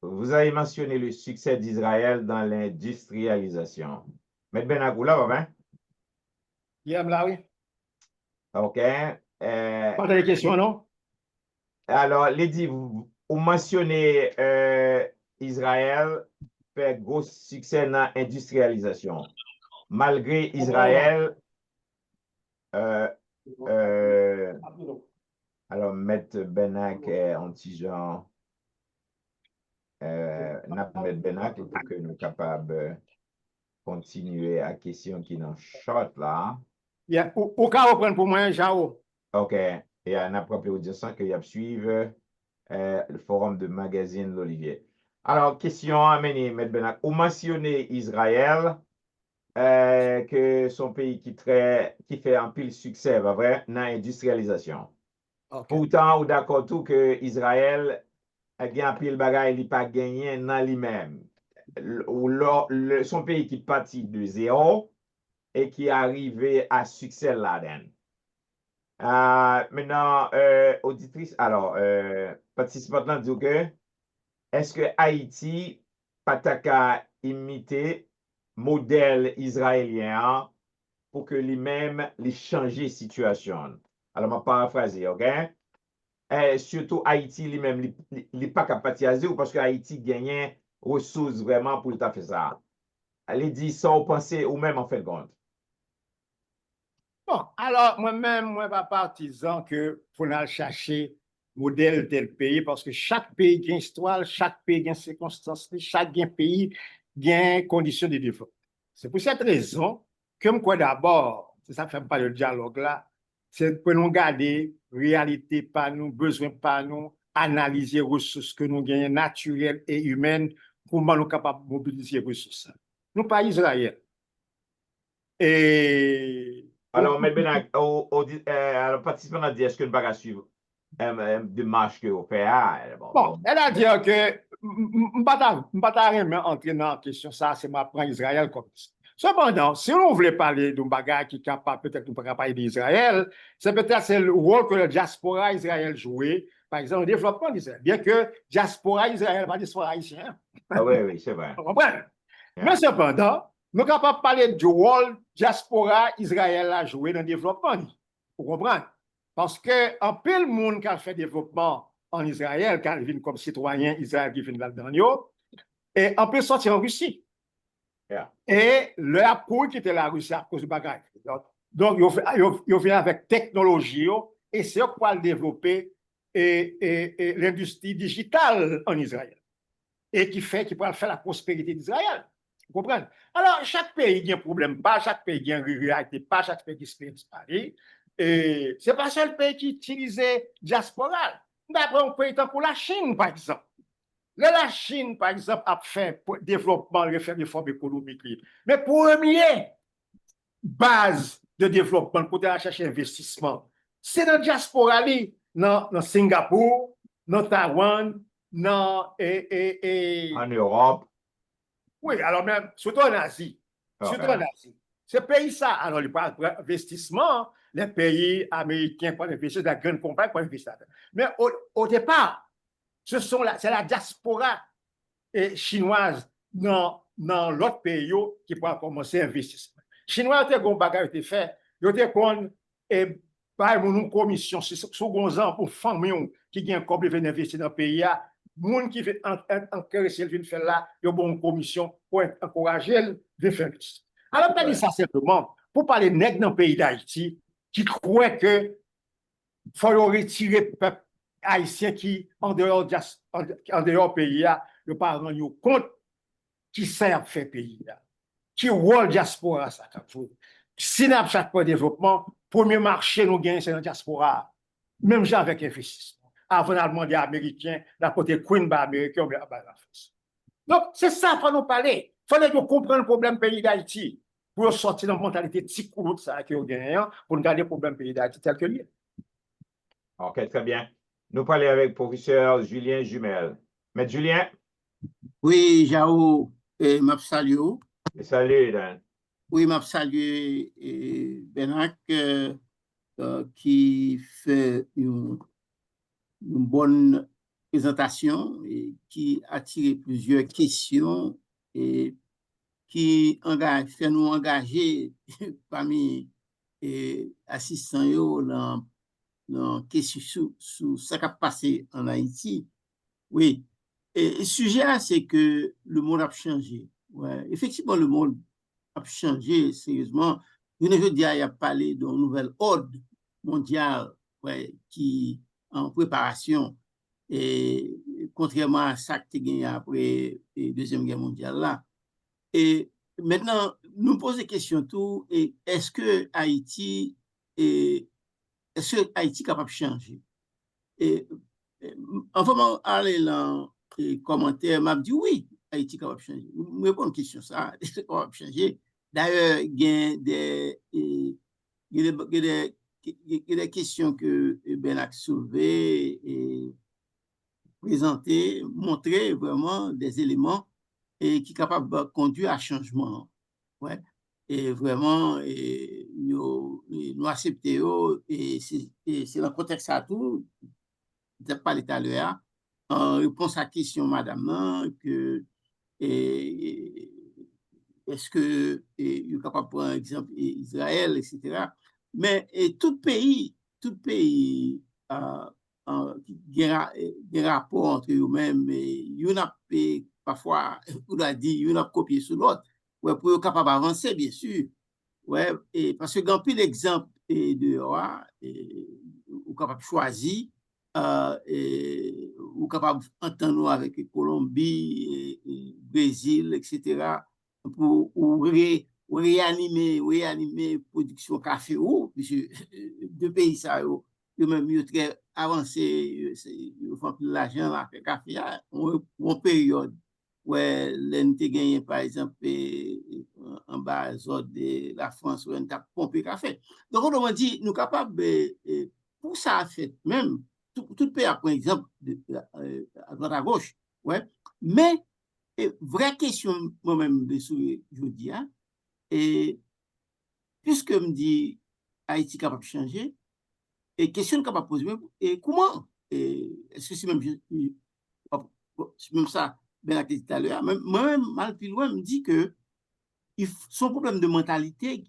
Vous avez mentionné le succès d'Israël dans l'industrialisation. M. Benag, là, va Là, oui. OK. Pas de questions, non? Alors, Lydie, vous mentionnez Israël fait gros succès dans l'industrialisation. Malgré Israël, alors, M. Benak en petit genre, M. Benak pour que nous soyons capables de continuer à la question qui est dans le short là. Au cas où pour moi, Jao. OK. Et on a propre audience qu'il y a suivre le forum de magazine L'Olivier. Alors, question amenée, M. Benak. Vous mentionnez Israël, que son pays qui fait un pile succès, va vrai, dans l'industrialisation. Okay. Pourtant, vous d'accord tout que Israël a gagné un pile bagaille, il n'a pas gagné dans lui-même. Son pays qui partit de zéro et qui est arrivé à succès là-dedans. Maintenant, auditrice, alors, participante dit que est-ce que Haïti pas qu'à imiter modèle israélien pour que lui-même les changer situation? Alors, je vais paraphraser, OK? Surtout Haïti lui-même, il n'est pas capable de dire parce que Haïti gagne ressources vraiment pour le faire ça. Elle dit ça, vous pensez ou même en fait compte. Bon, alors moi-même, moi, pas partisan que pour aller chercher modèle tel pays parce que chaque pays a une histoire, chaque pays a une circonstance, chaque pays a une condition de développement. C'est pour cette raison que moi, d'abord, c'est ça que fait pas le dialogue là, c'est pour nous garder réalité par nous, besoin par nous, analyser les ressources que nous gagnons naturelles et humaines, comment nous sommes capables de mobiliser les ressources. Nous, pas Israël. Et alors, M. Benak, le participant a dit est-ce que nous ne pouvons pas suivre de marche que vous faites? Bon, elle a dit que je ne vais pas entrer dans la question, ça, c'est ma prendre Israël comme ça. Cependant, si on voulait parler d'un bagage qui est capable, peut-être nous ne pouvons pas parler d'Israël, c'est peut-être le rôle que le diaspora Israël jouait, par exemple, au développement d'Israël. Bien que diaspora Israël, pas diaspora haïtien. Ah oui, c'est vrai. Vous comprenez? Mais cependant, nous sommes capables de parler du rôle diaspora Israël a joué dans le développement. Vous comprenez? Parce qu'en peu de monde qui a fait développement en Israël, qui vient comme citoyen Israël qui vient là-dedans, et on peut sortir en Russie. Yeah. Et le appui qui était la Russie à cause du bagage. Donc, il vient avec technologie et c'est quoi le développer et l'industrie digitale en Israël. et qui peut faire la prospérité d'Israël. Vous comprenez? Alors, chaque pays a un problème, pas chaque pays a une réalité, pas chaque pays qui se fait disparaître. Et ce n'est pas seul pays qui utilisait diaspora. D'après un pays pour la Chine, par exemple. La Chine, par exemple, a fait développement, fait réforme économique. Mais première base de développement pour aller chercher investissement, c'est dans la diaspora, dans Singapour, dans Taïwan, En Europe. Oui, alors même, surtout en Asie. Surtout en Asie. Ce pays, ça, alors, il parle d'investissement, les pays américains pour investir, la grande compagnie pour investir. Mais au départ, c'est la diaspora chinoise dans l'autre pays qui pourra commencer à investir. Les Chinois ont un bagage été fait, ils ont par une commission sur ans pour familles qui ont complété investir dans le pays. Les gens qui veulent encourager de faire là, ils ont une commission pour encourager de faire ça. Alors, on dit ça simplement pour parler nègres dans le pays d'Haïti qui croient que faut retirer le peuple haïtien qui, en dehors du pays, ne pas rendre compte qui sert à faire pays, qui rôle diaspora, ça. Si nous avons chaque point de développement, premier marché nous gagne, c'est la diaspora. Même gens avec investissement. Avant de demander à Américains, d'un côté Queen by Américain, ou bien la France. Donc, c'est ça qu'il faut nous parler. Il fallait nous comprendre le problème pays d'Haïti pour sortir de la mentalité petit coup de ça qui est gagnant, pour nous garder le problème pays d'Haïti tel que lui. OK, très bien. Nous parlons avec le professeur Julien Jumel. Maître Julien? Oui, Jao, m'a salué. Salut, Dan. Oui, m'a salué Benak qui fait une bonne présentation et qui a tiré plusieurs questions et qui fait nous engager parmi assistants dans question sur ce qui a passé en Haïti. Oui. Et le sujet, c'est que le monde a changé. Ouais. Effectivement, le monde a changé sérieusement. Je dis, il a parlé d'un nouvel ordre mondial qui est en préparation. Et contrairement à ça qui a gagné après la Deuxième Guerre mondiale. Là. Et maintenant, nous posons des questions tout. Est-ce que Haïti est capable de changer? Et enfin, aller dans les commentaires, m'a dit oui, Haïti est capable de changer. Je réponds à une question, ça, c'est capable de changer. D'ailleurs, il y a des questions que Ben a soulevées et présentées, montrées vraiment des éléments et qui sont capables de conduire à changement. Ouais. Et vraiment, nous acceptons, et c'est dans le contexte à tout, je n'ai pas parlé tout à l'heure, en réponse à la question, madame, que est-ce que il est capable de prendre exemple Israël, etc. Mais tout pays qui a des rapports entre eux-mêmes, il y en a parfois, on a dit, il y en a copié sur l'autre, ouais, pour être capable d'avancer, bien sûr. Ouais, et parce que quand il l'exemple de ou capable de choisir, ou capable d'entendre avec Colombie, Brésil, etc., pour réanimer la production café ou, puisque deux pays, ça, eux-mêmes, ils sont très avancés, ils font plus l'argent avec le café, en période où l'NT gagne, par exemple, en bas de la France, où on a pompé café. Donc, on m'a dit, nous sommes capables, pour ça, en fait, même, tout pays a pris exemple à droite à gauche, ouais. Mais, vraie question, moi-même, je dis, hein, et puisque me dit Haïti capable de changer, et question capable de poser, et comment? Est-ce que c'est même ça, Ben a dit tout à l'heure, moi-même, mal plus loin, me dit que son problème de mentalité,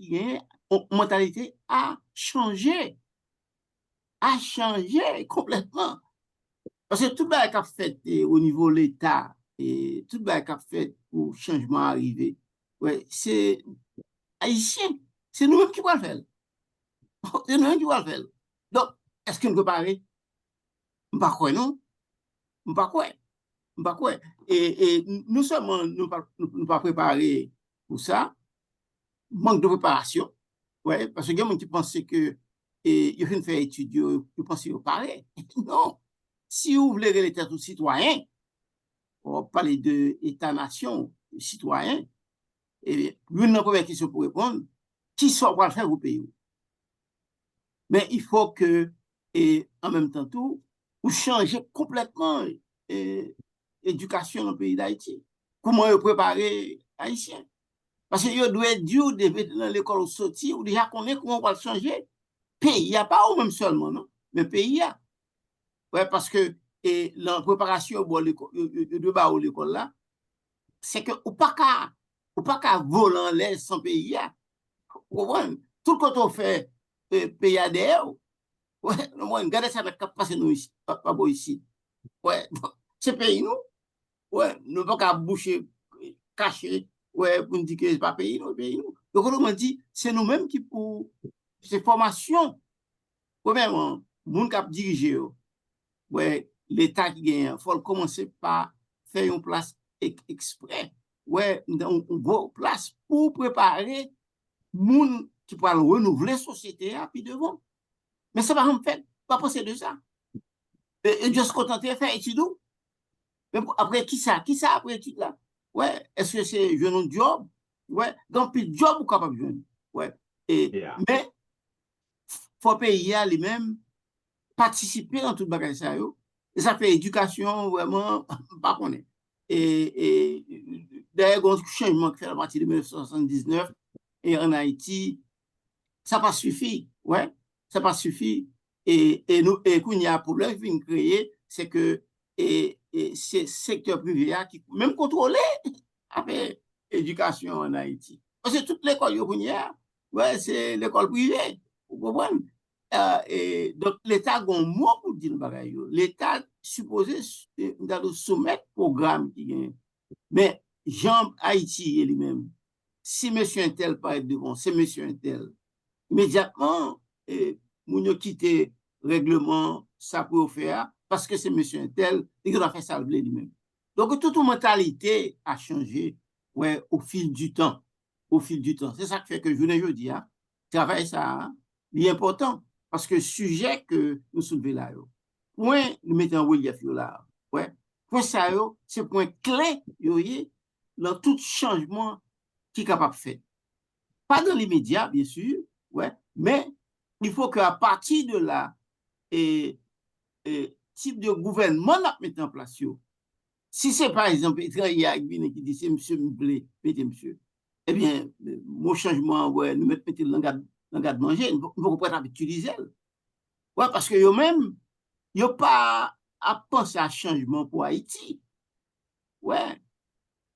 mentalité a changé complètement. Parce que tout le monde a fait au niveau de l'État, et tout le monde a fait pour le changement arriver. Ouais, c'est haïtien. C'est nous-mêmes qui pouvons le faire. C'est nous-mêmes qui pouvons le faire. Donc, est-ce que nous pouvons parler? Pas quoi, non? Pas quoi. Bah quoi. Et nous seulement nous pas préparés pour ça, manque de préparation. Ouais, parce que il y a des gens qui pensent que ils viennent faire études, ils pensent qu'ils pareil. Non. Si vous voulez l'État tout citoyen, on va parler de État-nation, citoyen, et une première question pour répondre, qui soit pour le faire au pays? Mais il faut que, et en même temps tout, vous changez complètement l'éducation dans le pays d'Haïti. Comment vous préparer Haïtiens? Parce que vous doit être dur de dans l'école sortir, ou déjà connaître comment on va le changer. Pays, il n'y a pas ou même seulement, non? Mais pays, il y a. Ouais, parce que la préparation de bas ou l'école là, c'est que ou pas qu'à voler en l'air sans pays. Vous comprenez? Tout quand on fait pays ADR, ouais, moi, regardez ça avec passer nous ici, pas bon ici. Ouais, c'est pays nous. Ouais, nous pas qu'à boucher, cacher, ouais, pour nous dire que c'est pas pays nous, pays nous. Donc, on dit, c'est nous-mêmes qui pour ces formations, premièrement, moun k'ap dirige yo, ouais, l'État qui gagne, il faut commencer par faire une place exprès, ouais, une place pour préparer moun qui pourra renouveler la société à puis devant. Mais ça va en fait, pas penser de ça. Et Dieu se contenter de faire études. Mais après, qui ça après études là? Ouais, est-ce que c'est jeune un job? Ouais, donc puis job ou capable de jeune? Ouais. Yeah. Mais, faut payer à lui-même participer dans tout le bagage ça, yo. Et ça fait éducation vraiment, pas qu'on est. Et d'ailleurs, il y a un changement qui fait à partir de 1979 et en Haïti, ça pas suffit, ouais, ça pas suffit. Nous, et qu'on y a un problème qui créer, c'est que c'est secteur privé qui même contrôlé avec l'éducation en Haïti. Parce que toute l'école ouais, c'est l'école privée, vous comprenez? Donc, l'État a un mot pour dire le bagage. L'État supposé soumettre programme qui gagne. Mais Jean Haïti lui-même, si monsieur un tel paraît devant, c'est monsieur un tel, immédiatement, moun yo quitte règlement, ça peut faire, parce que c'est monsieur un tel, il doit faire ça lui-même. Donc, toute mentalité a changé, ouais, au fil du temps. Au fil du temps. C'est ça qui fait que je ne dis, hein, travail ça, hein, il est important, parce que le sujet que nous soulevons là, point nous mettons en relief là, ouais, point ça, c'est point clé, dans tout changement qui est capable de faire. Pas dans l'immédiat, bien sûr, ouais, mais il faut qu'à partir de là, type de gouvernement à mettre en place, si c'est par exemple étranger qui dit c'est monsieur me plaît, mettez monsieur, eh bien, mon changement, ouais, nous mettons le de manger, nous ne pouvons pas utiliser. Ouais, parce que eux-mêmes, ils n'ont pas à penser à changement pour Haïti. Ouais.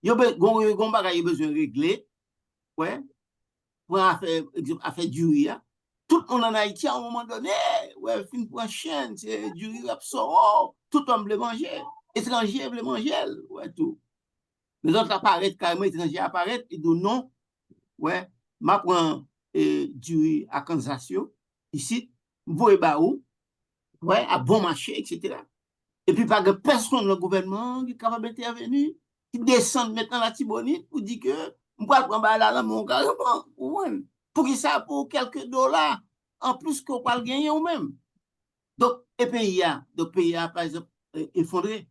Ils ont besoin de régler, ouais, pour faire du riz. Tout le monde en Haïti, à un moment donné, ouais, fin prochaine, c'est du riz absoro, tout le monde veut manger. Étrangers veulent manger, ouais, tout. Les autres apparaissent, carrément, étrangers apparaissent, et disent non, ouais, je prends du riz à Kansas, ici, vous où, ouais, à bon marché, etc. Et puis, pas de personne dans le gouvernement qui est capable d'intervenir, qui descend maintenant la Tibonite pour dire que, je vais prendre là, mon carrément, pour que ça, pour quelques dollars, en plus qu'on va le gagner ou même. Donc, et pays a, par exemple, effondré.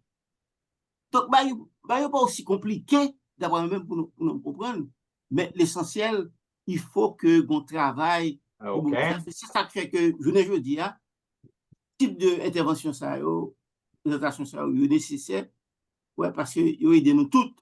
Donc, il n'est pas aussi compliqué d'avoir même pour nous comprendre, mais l'essentiel, il faut que qu'on travaille. OK. C'est ça qui fait que, je dis, type d'intervention, ça, présentation, ça, est nécessaire, ouais, parce que il aide nous toutes,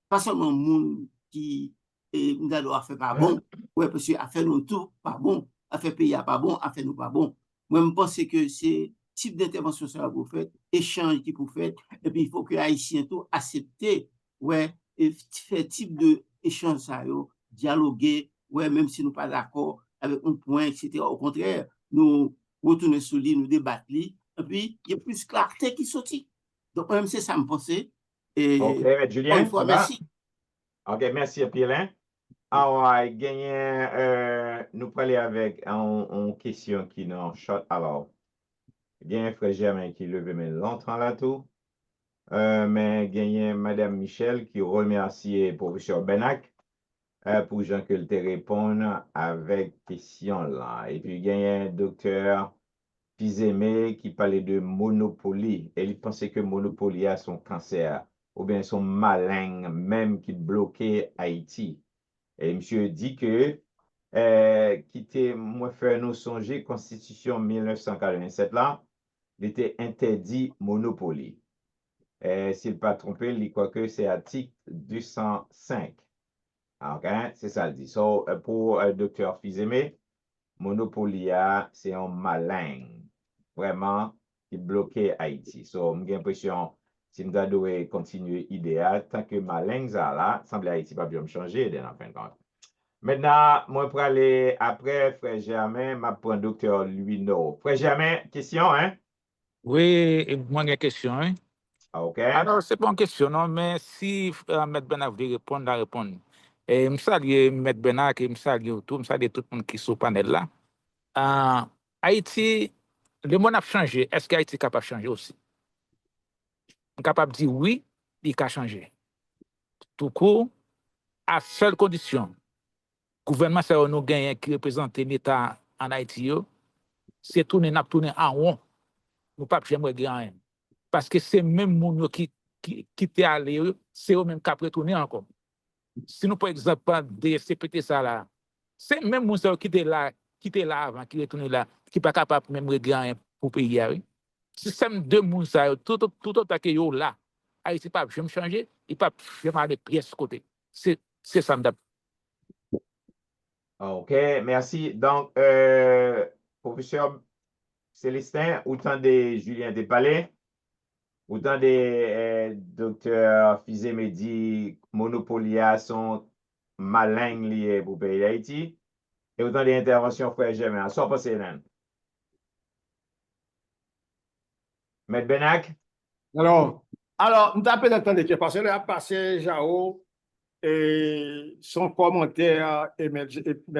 pas seulement le monde qui nous a fait pas bon, ouais, parce que a fait nous tout pas bon, a fait pays pas bon, a fait nous pas bon. Moi, je pense que c'est type d'intervention ça vous faites, échange qui vous faites, et puis il faut que les Haïtiens tout accepter, ouais, et faire type de échange ça, dialoguer, ouais, même si nous pas d'accord avec un point, etc. Au contraire, nous retourner sur lui, nous débattre, et puis il y a plus clarté qui sortit. Donc, même c'est ça me pensait. Et OK, encore Julien, une fois, ça va? merci. OK, merci, Pierre. Alors, nous parler avec une question qui nous short. Alors, il y a un frère Germain qui lève mais longtemps là tout. mais gagné Madame Michel qui remercie professeur Benak pour Jean que te répondre avec question là. Et puis gagné docteur Fizeme qui parlait de Monopoly. Et il pensait que Monopoly a son cancer ou bien son malin même qui bloquait Haïti. Et monsieur dit que qui était, moi, faire nous songer, Constitution 1987 là, il était interdit Monopoly. S'il pas trompé, il croit que c'est article 205. OK? C'est ça le dit. So, pour docteur Fizeme, Monopoly, c'est un malin, vraiment, qui bloquait Haïti. So, j'ai l'impression, si je dois continuer idéal, tant que malin, ça là, semble Haïti pas bien changer, en fin de compte. Maintenant, moi, pour aller après, frère Germain, m'a prend docteur Luino. Frère Germain, question, hein? Oui, et moi, j'ai une question. Hein? OK. Alors, c'est pas une question, non, mais si M. Bernard veut répondre, à répondre. Et je salue M. Bernard, et je salue tout, je salue tout le monde qui est sur le panel là. Haïti, le monde a changé. Est-ce qu'Haïti est capable de changer aussi? On est capable de dire oui, il a changé. Tout court, à seule condition, le gouvernement ça nous gagne qui représente l'État en Haïti, c'est tourner en rond. Nous ne pouvons jamais gagner. Parce que c'est même les gens qui étaient allés, c'est eux-mêmes qui ont retourné encore. Si nous, par exemple, des CPT ça là, c'est même les gens qui étaient là avant, qui retournent là, qui ne sont pas capables même de gagner pour payer. Oui. Système de moun ça, tout autant que yo là, Haïti pas jamais changer, il pas jamais aller pièce côté. C'est ça m'dap. OK, merci. Donc, professeur Célestin, autant de Julien Despalais, autant de docteur Fizeme dit Monopolia sont malins liés pour le pays d'Haïti, et autant d'interventions, frère Germain. Soit passé, là. Maître Benak? Alors, nous avons entendu que parce que là, passé Jao et son commentaire et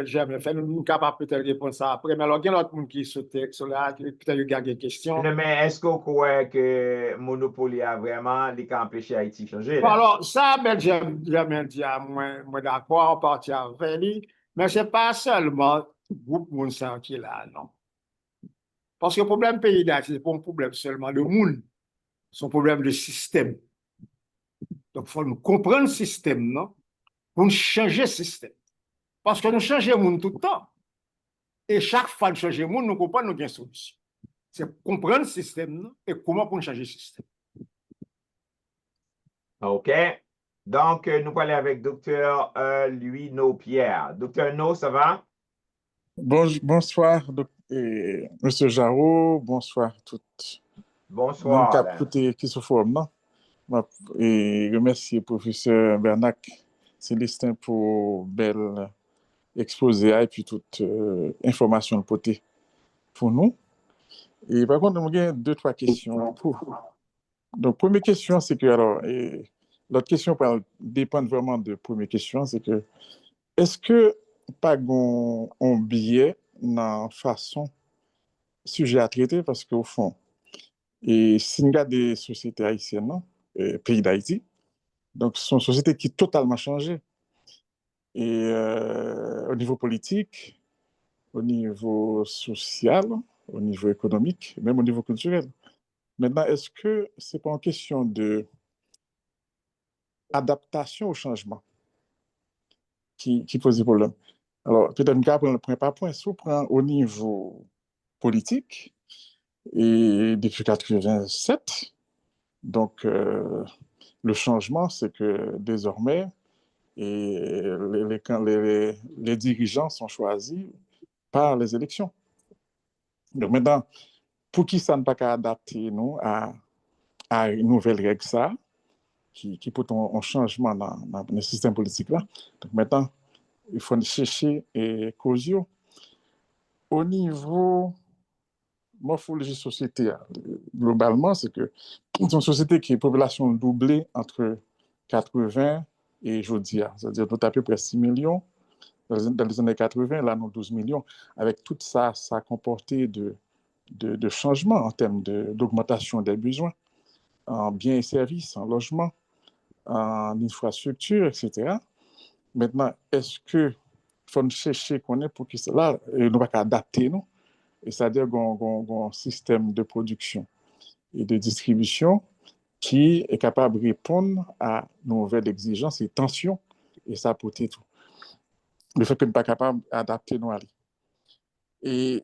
jamais fait, nous sommes capables peut-être de répondre ça après. Mais alors, il y a d'autres gens qui sont là, qui peut-être il des questions. Non, mais est-ce que vous croyez que Monopoly a vraiment les cas empêché Haïti de changer? Bon, Là? alors, ça, jamais dit à moi d'accord, en partie avec lui, mais ce n'est pas seulement le groupe Mounsan qui est là, non. Parce que le problème pays d'Haïti, ce n'est pas un problème seulement de monde, c'est un problème de système. Donc, il faut nous comprendre le système, non? Pour nous changer le système. Parce que nous changeons le monde tout le temps. Et chaque fois que nous changeons le monde, nous comprenons nous avons une solution. C'est comprendre le système, non? Et comment pour nous changer le système. OK. Donc, nous allons aller avec docteur Luino Pierre. Docteur No, ça va? Bonsoir, Monsieur Jarreau, bonsoir toutes. Bonsoir. Cap côté qui se forme, non? Et remercier le professeur Bernac Célestin pour bel exposé et puis toute information portée pour nous. Et par contre, nous avons 2-3 questions. Donc, première question, c'est que, alors, l'autre question dépend vraiment de la première question, c'est que, est-ce que pas un biais dans la façon sujet à traiter? Parce qu'au fond, et si nous regardons des sociétés haïtiennes, non? Pays d'Haïti, donc ce sont des sociétés qui ont totalement changé. Et au niveau politique, au niveau social, au niveau économique, même au niveau culturel. Maintenant, est-ce que ce n'est pas une question d'adaptation au changement qui pose des problèmes? Alors, peut-être que prendre le point par point. Si on prend au niveau politique, et depuis 1987, donc le changement, c'est que désormais, les dirigeants sont choisis par les élections. Donc maintenant, pour qui ça ne pas qu'à adapter nous à une nouvelle règle ça, qui peut un changement dans le système politique là. Donc maintenant, il faut chercher cause. Au niveau morphologie société, globalement, c'est que c'est une société qui est population doublée entre 80 et aujourd'hui. C'est-à-dire nous à peu près 6 millions dans les années 80, là nous 12 millions. Avec tout ça, ça a comporté de changements en termes d'augmentation des besoins. en biens et services, en logement, en infrastructure, etc. Maintenant, est-ce que faut chercher qu'on est pour que cela, nous pas adapter, non? Et c'est-à-dire qu'on un système de production et de distribution qui est capable de répondre à nos nouvelles exigences et tensions, et ça peut être tout. Le fait que nous ne sommes pas capable d'adapter nos alliés. Et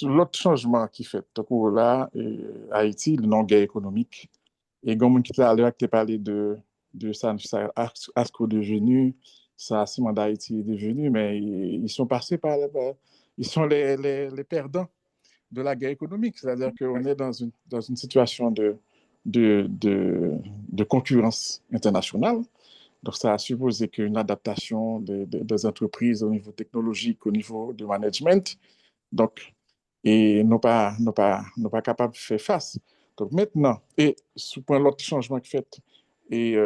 l'autre changement qui fait, donc là, Haïti, le non-guerre économique, et comme qui a parlé de ça, ASCO devenu, ça, Ciment d'Haïti est devenu, mais ils sont passés ils sont les perdants de la guerre économique. C'est-à-dire qu'on est dans une situation de concurrence internationale. Donc, ça a supposé qu'une adaptation des entreprises au niveau technologique, au niveau du management, donc, et n'ont pas capable de faire face. Donc, maintenant, et sous point l'autre changement qui fait, et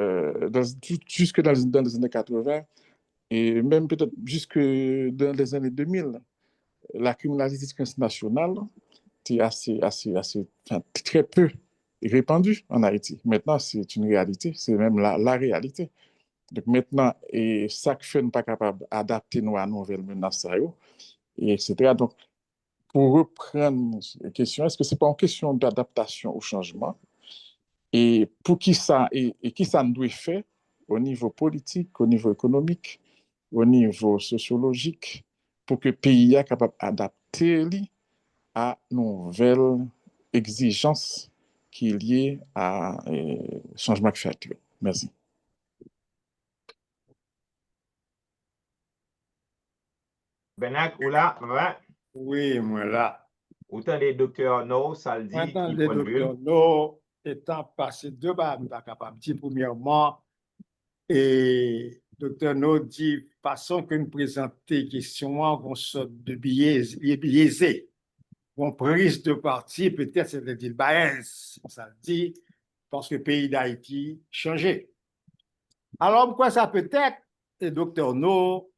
jusque dans les années 80, et même peut-être jusque dans les années 2000, la criminalité nationale était enfin, très peu répandue en Haïti. Maintenant, c'est une réalité, c'est même la réalité. Donc maintenant, et ça fait nous pas capable d'adapter nous à nouvelles menaces, et etc. Donc, pour reprendre la question, est-ce que ce n'est pas une question d'adaptation au changement? Et pour qui ça, et qui ça nous doit faire au niveau politique, au niveau économique, au niveau sociologique, pour que le pays soit capable d'adapter à nouvelles exigences qui sont liées à changement climatique. Merci. Benak, ou là, ouais. Oui, moi là. Autant les docteurs No, ça le dit, Maintenant, qui les point de vue. docteurs No, étant passé deux barres, nous pas capable de dire premièrement, et docteur No dit, façon que nous présenter question, on sorte de biaisé. Bon, prise de parti, peut-être c'est le dit bias, ça dit, parce que le pays d'Haïti changé. Alors, pourquoi ça peut être, et docteur No,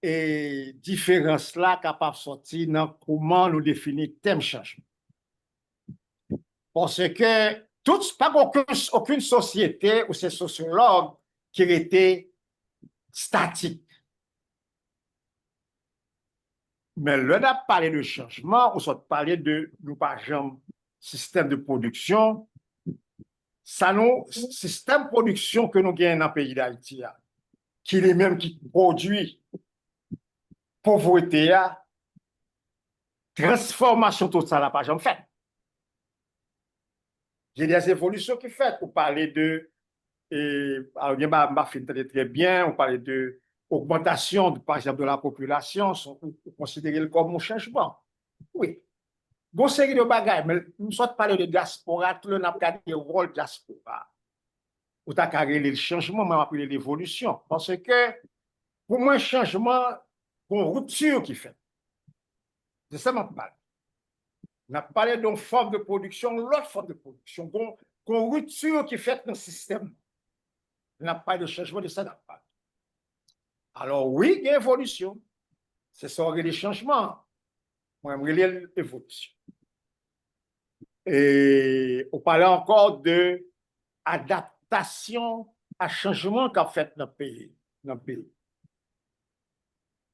et différence là capable de sortir dans comment nous définir thème changement. Parce que pas aucune société ou ces sociologues qui étaient statiques. Mais là, on a parlé de changement, on a parlé de nous par exemple système de production. Ça nous système de production que nous gagnons dans le pays d'Haïti, qui est même qui produit pauvreté, transformation totale n'a pas jamais fait. Il y a des évolutions qui sont faites pour parler de, alors bien, très bien, on parlait de augmentation, par exemple, de la population, on considère comme un changement. Oui. Bon, série de bagages, mais nous sommes parlé de diaspora, tout le monde a regardé le rôle de diaspora. Ou t'as carré le changement, mais on a appelé l'évolution. Parce que, pour moi, changement, une rupture qui fait. C'est ça, on parle. On a parlé d'une forme de production, l'autre forme de production, qu'on rupture qui fait dans le système. On n'a pas de changement de ça, n'a pas. Alors oui, il y a évolution. C'est ça, il y a des changements. Moi, j'aimerais l'évolution. Et on parlait encore de adaptation à changement qu'a fait dans le pays.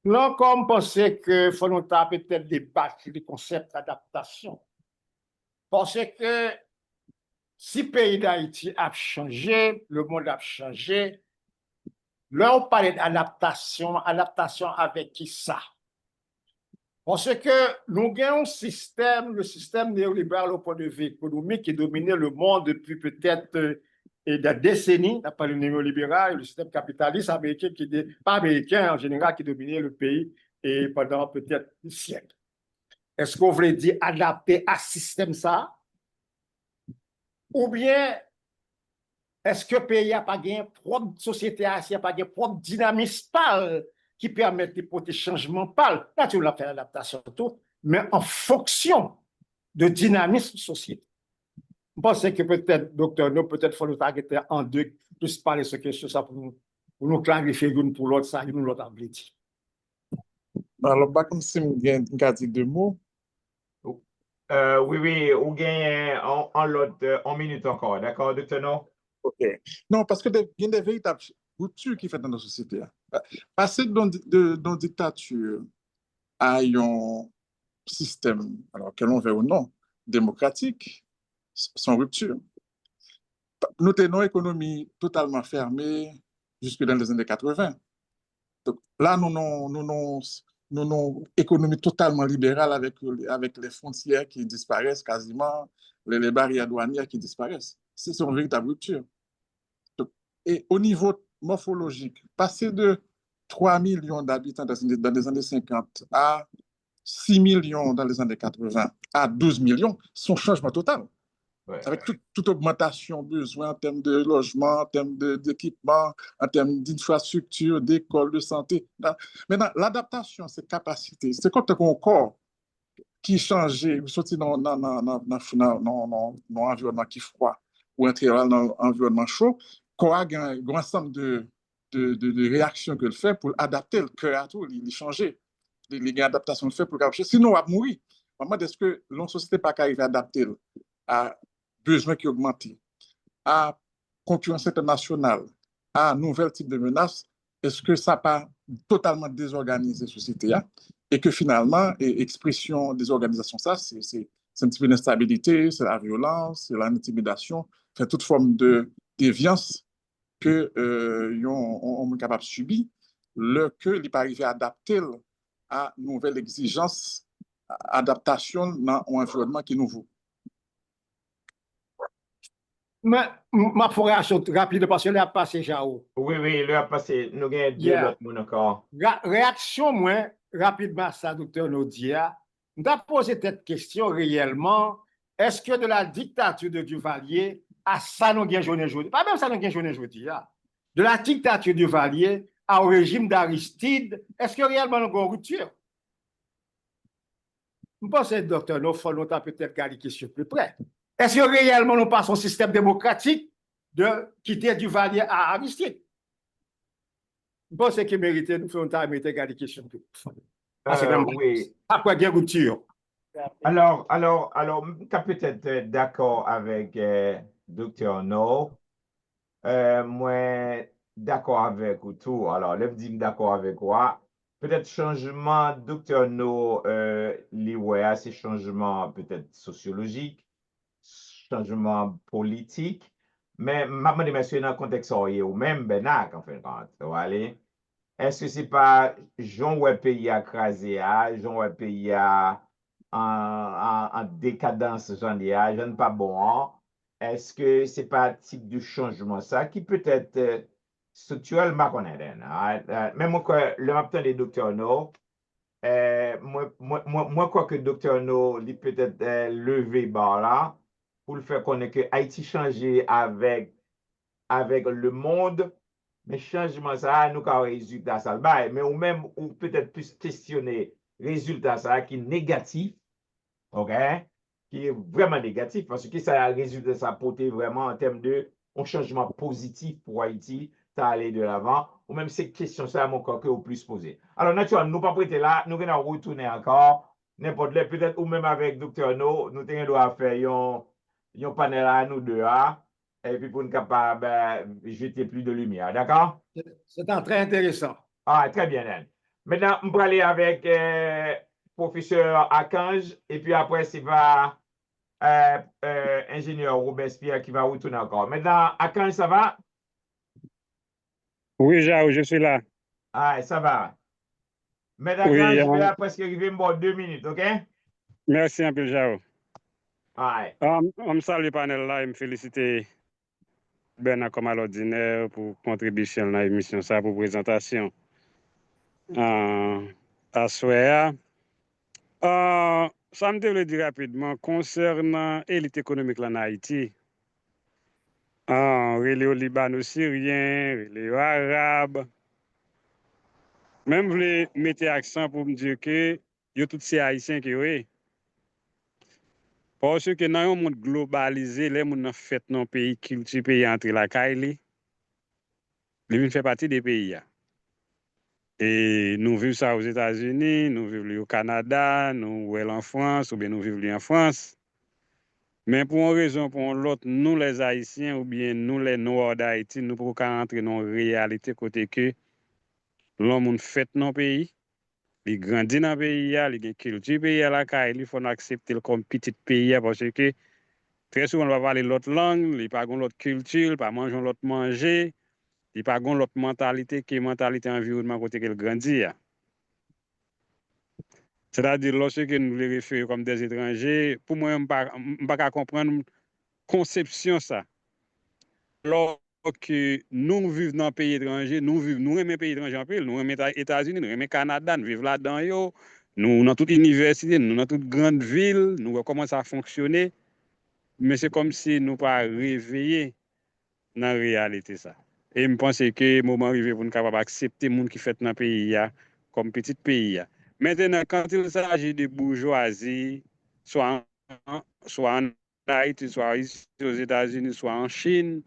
Là, comme on pensait qu'il faut nous peut-être débattre des concepts d'adaptation. Parce que si le pays d'Haïti a changé, le monde a changé, là, on parlait d'adaptation, adaptation avec qui ça? Parce que nous avons un système, le système néolibéral au point de vue économique qui dominait le monde depuis peut-être des décennies, n'a pas le néolibéral, le système capitaliste américain, pas américain en général, qui dominait le pays et pendant peut-être des siècles. Est-ce qu'on voulait dire adapter à ce système ça? Ou bien, est-ce que le pays n'a pas gagné propre société, n'a pas gagné propre dynamisme qui permet de porter changement pâle? Là, tu l'as fait l'adaptation tout, mais en fonction de dynamisme société. Je pense que peut-être, docteur, nous, peut-être, faut nous arrêter en deux, plus parler de ce question, ça pour nous clarifier l'une pour l'autre, ça, nous l'autre abilité. Alors, comme si je dis deux mots. Oui, ou gagne en l'autre, en minute encore, d'accord, docteur No? OK. Non, parce que il y a des véritables ruptures qui fait dans nos sociétés. Passer d'une dictature à un système, alors que l'on veut ou non, démocratique, sans rupture. Nous tenons une économie totalement fermée jusque dans les années 80. Donc, là, nous avons une économie totalement libérale avec les frontières qui disparaissent quasiment, les barrières douanières qui disparaissent. C'est une véritable rupture. Donc, et au niveau morphologique, passer de 3 millions d'habitants dans les années 50 à 6 millions dans les années 80 à 12 millions, c'est un changement total. Ouais. Avec toute augmentation besoin en termes de logement, en termes d'équipement, en termes d'infrastructure, d'école, de santé. Maintenant, l'adaptation, c'est capacité. C'est quand on corps qui change, sorti dans un environnement qui est froid ou entrer dans un environnement chaud, qu'on a un ensemble de réactions que le fait pour adapter le cœur à tout, il changer. Les adaptations le fait pour capter. Sinon, on va mourir. Moment, est-ce que la société pas arriver à adapter à besoins qui augmentent, à concurrence internationale, à nouvel type de menaces, est-ce que ça n'a pas totalement désorganisé la société et que finalement, expression des organisations, ça, c'est un petit peu l'instabilité, c'est la violence, c'est l'intimidation, c'est toute forme de déviance que on est capable de subir, que il n'est pas arrivé à adapter à nouvelles exigences, adaptation dans un environnement qui est nouveau. Ma réaction rapide parce que là, passé Jao. Oui, là, passé, nous gagnons deux Yeah. autres monde encore. Réaction, moi, rapidement, ça, docteur Nodia, nous avons posé cette question réellement. Est-ce que de la dictature de Duvalier à ça, nous avons journée aujourd'hui, pas même ça, nous avons journée aujourd'hui, de la dictature de Duvalier au régime d'Aristide, est-ce que réellement nous avons rupture? Je pense que le docteur nous faut peut-être garder la question plus près. Est-ce que réellement nous passons au système démocratique de quitter Duvalier à Aristide? Je pense qu'il mérite, nous faisons garder la question plus près. Oui. Après, il y a rupture. Alors, tu es peut-être d'accord avec Dr. No. Moi, d'accord avec ou tout. Alors, là, je dis d'accord avec quoi. Peut-être changement, Dr. No, c'est changement peut-être sociologique, changement politique, mais maintenant, monsieur, dans le contexte ou même Benak, en fait, quand aller. Est-ce que c'est pas Jean ou pays à craser, Jean ou pays en décadence, j'en dis, je ne pas bon. Est-ce que c'est pas un type de changement ça qui peut être structurel, ma connaît. Même quoi, le matin des docteurs No, moi, quoi que docteur No, il peut-être levé bar là pour le faire connaître que Haïti changer avec le monde. Mais changement ça, nous avons résultat ça. Mais ou même, ou peut-être plus questionner résultat ça qui est négatif, OK? Qui est vraiment négatif parce que ça a résultat ça porter vraiment en termes de un changement positif pour Haïti, ça aller de l'avant. Ou même ces questions ça, mon corps que au plus poser. Alors, naturellement, nous pas prêter là, nous allons retourner encore. N'importe là, peut-être, ou même avec Dr. No, nous allons faire un panel à nous deux, et puis pour nous capable jeter plus de lumière. D'accord? C'est très intéressant. Ah, très bien, Anne. Maintenant, on va aller avec professeur Archange, et puis après, c'est va ingénieur Robespierre qui va retourner encore. Maintenant, Archange, ça va? Oui, Jao, je suis là. Ah, ça va. Maintenant, Oui, je vais presque arriver en 2 minutes, OK? merci un peu, Jao. Ouais. On me salue le panel là et me féliciter Bernard comme à l'ordinaire pour contribution à l'émission, ça pour présentation. À Soya. Ça me devrait dire rapidement concernant l'élite économique là en Haïti. Les Libano-Syriens, les Arabes. Même je voulais mettre accent pour me dire que il y a tous ces Haïtiens qui sont. Parce que dans un monde globalisé, les gens fait dans un pays culture pays entre la Kaili, ils font partie des pays. Et nous vivons ça aux États-Unis, nous vivons au Canada, nous vivons en France, ou bien nous vivons en France. Mais pour une raison, pour l'autre, nous les Haïtiens, ou bien nous les Noirs d'Haïti, nous ne pouvons pas entrer dans la réalité côté que l'homme fait dans le pays, il grandit dans le pays, il a une culture pays à la caille, il faut accepter comme petit pays parce que très souvent, on va parler l'autre langue, il pas l'autre culture, il pas manger l'autre manger, il pas l'autre mentalité qui est mentalité environnement côté qu'il grandit. C'est-à-dire, lorsque nous les référons comme des étrangers, pour moi, je ne peux pas comprendre la conception ça. Alors que nous vivons dans un pays étranger, nous aimons un pays étranger en pile, nous aimons les États-Unis, nous aimons le Canada, nous vivons là-dedans, nous dans toute université, nous dans toute grande ville, nous commençons à fonctionner, mais c'est comme si nous pas réveillés dans la réalité ça. Et je pense que le moment arrivé pour nous capables d'accepter les gens qui fait dans le pays comme petit pays. Maintenant, quand il s'agit de bourgeoisie, soit en Haïti, soit ici aux États-Unis, soit en Chine,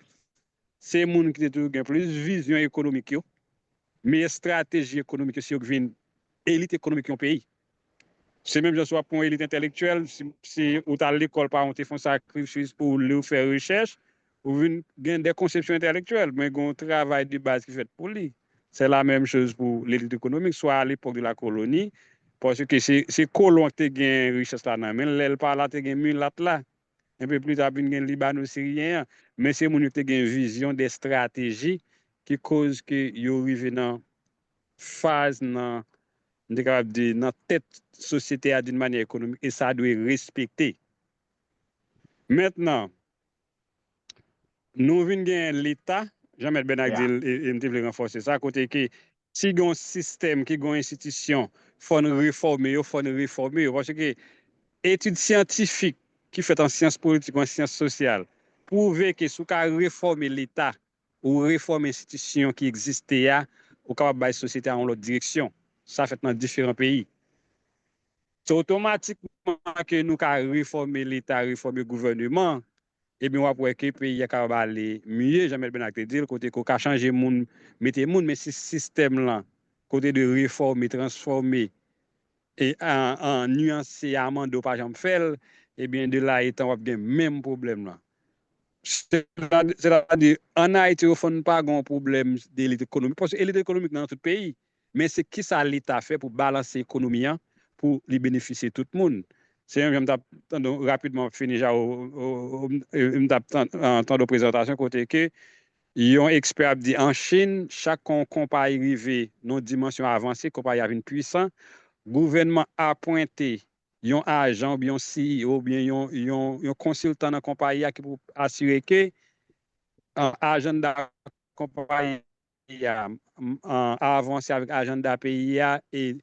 c'est les gens qui ont plus de vision économique, mais stratégie économique, c'est une élite économique du pays. C'est même soit pour une élite intellectuelle, si vous à l'école, par exemple, font sacrifice pour lui faire recherche, ou gain des conceptions intellectuelles, mais un travail de base qui est fait pour lui. C'est la même chose pour l'élite économique, soit à l'époque de la colonie, parce que c'est colons qui ont gagné richesse là, mais l'elle par là, tu as gagné là. Un peu plus tard, il y a Libano-Syrien, mais c'est mon qui ont une vision des stratégies qui cause que yo arrivé dans phase dans la tête société d'une manière économique et ça doit respecter. Maintenant, nous venons l'État, Jean-Maître Benagdi, et je veux renforcer ça, côté que si il y a un système, qui une institution, il faut réformer, parce que études scientifiques qui fait en sciences politiques ou en sciences sociales, prouver que si on réformer l'État ou réformer l'institution qui existait, on capable de la société en l'autre direction. Ça fait dans différents pays. C'est automatiquement que nous avons réformer l'État, réformer le gouvernement, et bien, on va voir que le pays est capable d'aller mieux. Jamais bien acté dire, côté qu'on a changé monde, mettez monde, mais ce système-là, côté de réformer, transformer et en nuancer, amender, par exemple, faire, et bien, de là, étant, on va bien même problème là. C'est-à-dire, en Haïti, on n'a pas de problème d'élite économique, parce que l'élite économique dans tout le pays, mais c'est qui ça l'État fait pour balancer l'économie, pour les bénéficier tout le monde. C'est un rapidement fini déjà en temps de présentation, côté que ils ont expert dit en Chine, chaque compagnie arrivé dans une dimension avancée, compagnie avec une puissance, gouvernement a pointé un agent, ou bien un CEO, ou bien un consultant dans la compagnie qui pour assurer que l'agenda compagnie a avancé avec l'agenda pays et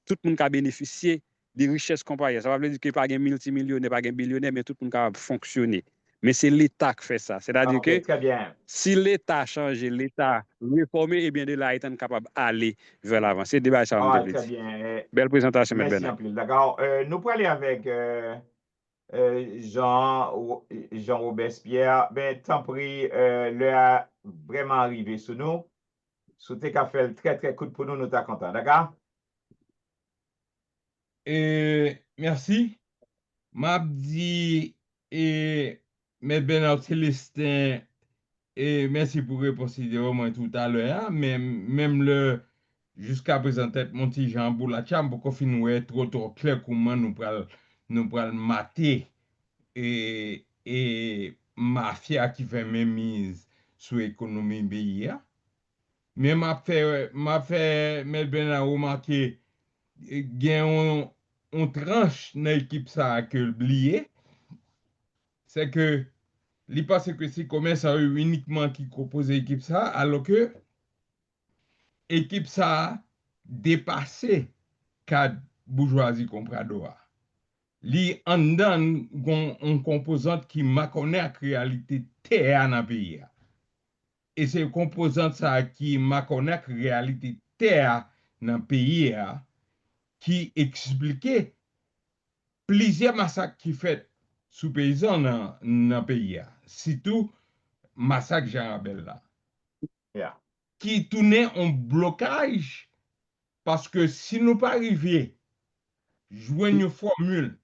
tout le monde a bénéficié des richesses compagnie. Ça veut dire qu'il n'y a pas de multimillionnaire, pas de billionnaire, mais tout le monde a fonctionné. Mais c'est l'État qui fait ça. C'est-à-dire que très bien. si l'État a changé, l'État réformé, et bien de là, il est capable d'aller vers l'avant. C'est le débat, ça va me Très bien. Belle présentation, M. Merci Bernard. un peu. D'accord. Nous pourrons aller avec Jean Robespierre. Ben, tant pis, l'heure a vraiment arrivé sur nous. Souhaitez qu'à faire très, très court pour nous, nous sommes contents. D'accord? Et merci. M'abdi et M. Bernard Célestin, et merci pour réponse au moins tout à l'heure, même jusqu'à présent, tête mon petit Jean Boulacham, pour qu'on finisse trop clair comment nous pral mater et mafia qui fait mes mises sur l'économie pays. Mais m'a fait M. Bernard remarquer, gen on tranche dans l'équipe ça que oublié, c'est que li passe que c'est commerce uniquement qui compose l'équipe ça, alors que équipe ça dépassé cadre bourgeoisie comprador. Li en dan une composante qui ma connaît la réalité terre dans pays. Et c'est composante ça qui ma connaît la réalité terre dans pays qui expliquait plusieurs massacres qui fait sous paysans dans le pays. Surtout massacre Jean Rabel là. Yeah. Qui tournait en blocage Parce que si nous pas arriver joindre une formule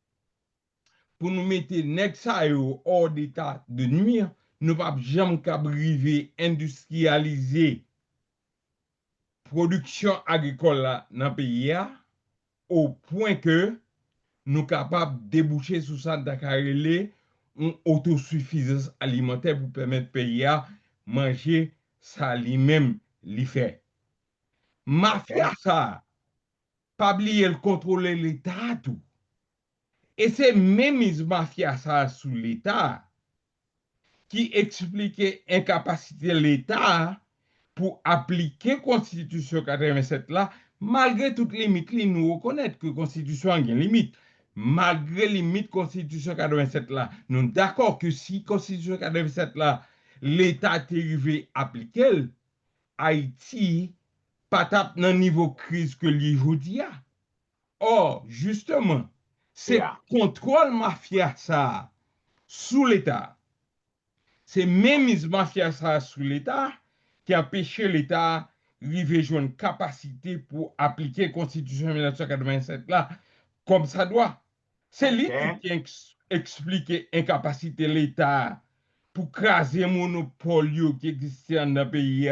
pour nous mettre nèg sa yo hors d'état de nuire, nous pas jamais arriver industrialiser production agricole là dans le pays a, au point que nous capables de déboucher sur ça une autosuffisance alimentaire pour permettre au pays à manger ça lui-même li fait. Mafia ça, pas oublier le contrôler l'État tout. Et c'est même mafia ça sous l'État qui expliquait incapacité de l'État pour appliquer Constitution 87 là, malgré toutes les limites, nous reconnaissons que la Constitution a une limite. Malgré les limites Constitution 87 là, nous sommes d'accord que si Constitution 87 là, l'État est arrivé à appliquer, Haïti pas tape dans le niveau crise que l'aujourd'hui a. Or, justement, c'est contrôle mafia ça sous l'État. C'est même mafia ça sous l'État qui a empêché l'État d'arriver à une capacité pour appliquer la Constitution 1987 là comme ça doit. C'est lui qui a expliqué l'incapacité de l'État pour craser le monopole qui existait dans le pays,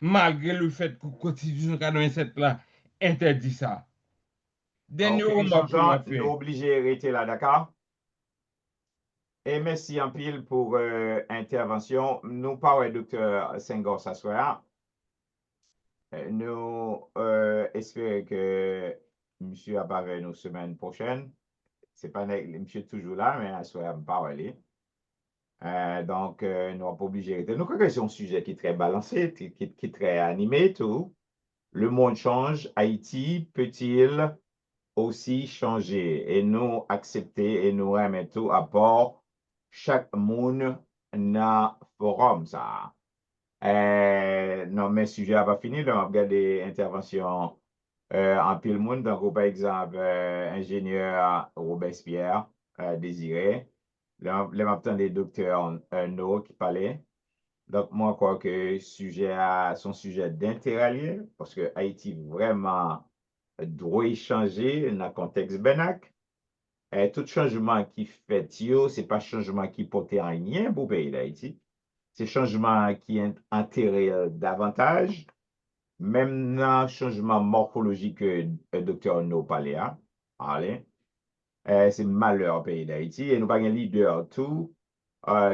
malgré le fait que la Constitution 87 là interdit ça. Dernier remarque pour Jean-Jean, nous obligés de rester là, d'accord? Et merci en pile pour intervention. Nous parlons docteur Senghor s'assoit. Nous espérons que monsieur apparaît nous semaine prochaine. C'est pas monsieur toujours là, mais s'assoit me parler. Donc, nous n'sommes pas obligés de rester. Nous croyons que c'est un sujet qui est très balancé, qui est très animé, tout. Le monde change. Haïti peut-il aussi changer? Et nous accepter et nous remettre tout à bord chaque monde dans le forum. Ça. Non, mais le sujet n'a pas fini. On va regarder l'intervention en pile monde. Donc, par exemple, ingénieur Robespierre Désiré. Là, on entend des docteurs No qui parlaient. Donc, moi, je crois que son sujet d'intérêt, parce que Haïti vraiment doit changer dans le contexte Benak. Tout changement qui fait, ce n'est pas changement qui porte rien pour le pays d'Haïti. C'est changement qui intéresse davantage, même dans le changement morphologique que le docteur No parlait. C'est malheur au pays d'Haïti. Et nous n'avons pas un leader tout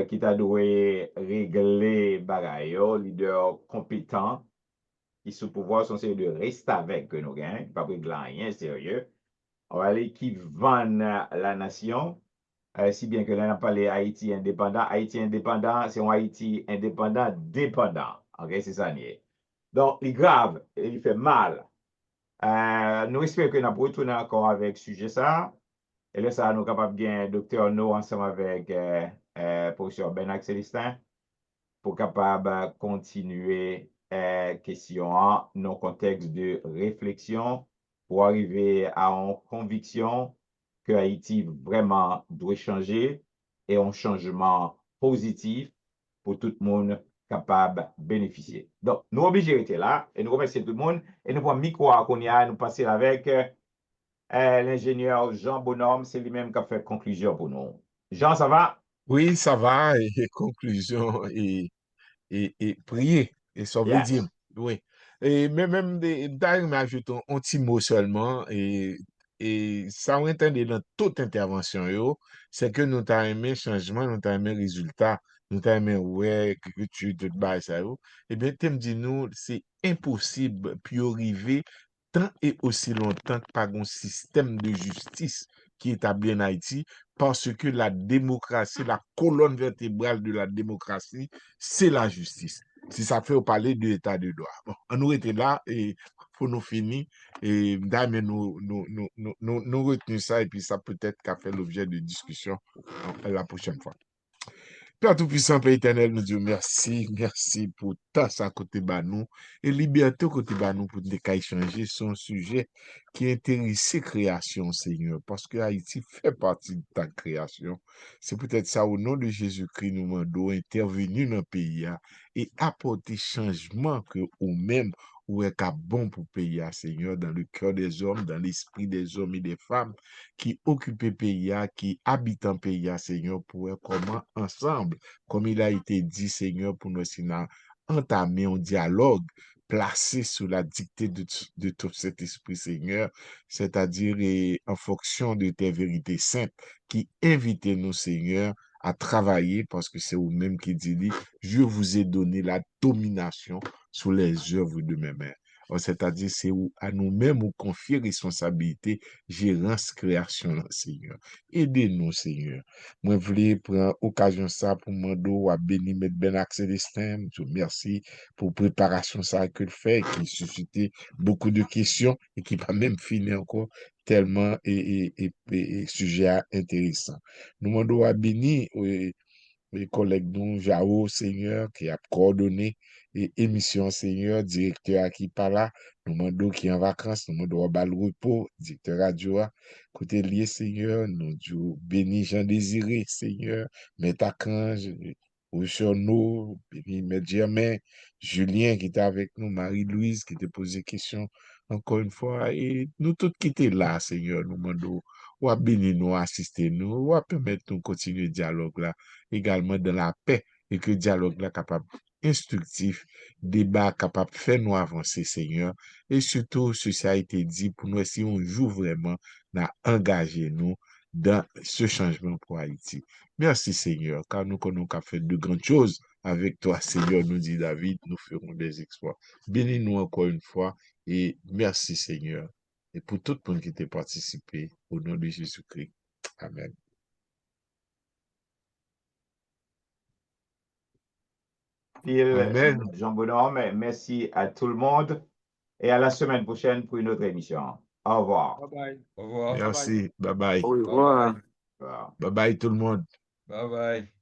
qui t'a doué régler bagaille, leader compétent, qui sous pouvoir sont de rester avec que nous gagnons, pas régler rien sérieux. On va aller qui vend la nation, si bien que l'on a parlé Haïti indépendant. Haïti indépendant, c'est un Haïti indépendant dépendant. OK, c'est ça. Donc, il est grave, il fait mal. Nous espérons que nous allons retourner encore avec ce sujet ça. Et là, ça, nous sommes capables de gagner docteur No ensemble avec professeur Benak Célestin pour capable continuer question dans le contexte de réflexion pour arriver à une conviction que Haïti vraiment doit changer et un changement positif pour tout le monde capable de bénéficier. Donc, nous obligés de rester là et nous remercions tout le monde et nous prenons le micro à Konya, nous passer avec l'ingénieur Jean Bonhomme, c'est lui-même qui a fait conclusion pour nous. Jean, ça va? Oui, ça va, et conclusion, et prier, et ça veut dire, Yes. oui. Et même, d'ailleurs, m'ajoute un petit mot seulement, et ça on entendait dans toute intervention, c'est que nous t'avons aimé changement, nous t'avons aimé résultat, nous t'avons aimé, ouais, que tu te bats, ça, eh bien, tu me dis, nous, c'est impossible, puis arriver tant et aussi longtemps que pas un système de justice qui est établi en Haïti, parce que la démocratie, la colonne vertébrale de la démocratie, c'est la justice. Si ça fait parler de l'état de droit. Bon, on nous était là et pour nous finir, et nous retenons ça et puis ça peut-être qu'a fait l'objet de discussion la prochaine fois. Père Tout-Puissant, Père éternel, nous disons merci pour tout ça côté de nous et liberté côté de nous pour nous changer son sujet qui est intéressé création, Seigneur, parce que Haïti fait partie de ta création. C'est peut-être ça, au nom de Jésus-Christ, nous demandons intervenir dans le pays hein, et apporter changement que ou même ou est bon pour le pays, hein, Seigneur, dans le cœur des hommes, dans l'esprit des hommes et des femmes qui occupent le pays, hein, qui habitent en pays, hein, Seigneur, pour voir comment ensemble, comme il a été dit, Seigneur, pour nous entamer un dialogue placé sous la dictée de tout cet esprit, Seigneur, c'est-à-dire en fonction de tes vérités saintes, qui invitent nous, Seigneur, à travailler, parce que c'est vous-même qui dit, je vous ai donné la domination sur les œuvres de mes mains. C'est-à-dire, c'est à nous-mêmes où confier responsabilité, gérance, création, Seigneur. Aidez-nous, Seigneur. Moi, je voulais prendre occasion ça pour demander à béni mettre Ben Célestin. Je vous remercie pour préparation ça que le fait, qui suscitait beaucoup de questions et qui va même finir encore tellement et sujet intéressant. Nous demandons à béni mes collègues nous, Jao, Seigneur, qui a coordonné et émission, Seigneur, directeur qui pas là, nous demandons qui est en vacances, nous demandons à le repos, directeur radio, côté lié, Seigneur, nous disons béni Jean Désiré, Seigneur, Métacange, nous, béni Maître Germain, Julien qui était avec nous, Marie-Louise qui te posé question encore une fois, et nous tous qui étaient là, Seigneur, nous demandons, ou à bénir nous, assister nous, ou à permettre nous continuer le dialogue là, également dans la paix, et que le dialogue là capable instructif, débat capable de faire nous avancer, Seigneur, et surtout, ceci a été dit pour nous, si on joue vraiment, à engager nous dans ce changement pour Haïti. Merci, Seigneur, car nous connaissons qu'à faire de grandes choses avec toi, Seigneur, nous dit David, nous ferons des exploits. Bénis-nous encore une fois, et merci, Seigneur, et pour tout le monde qui t'a participé, au nom de Jésus-Christ. Amen. Amen. Jean Bonhomme, merci à tout le monde et à la semaine prochaine pour une autre émission. Au revoir. Bye bye. Au revoir. Merci. Bye bye. Au Bye revoir. bye. Au revoir. Bye bye tout le monde. Bye bye.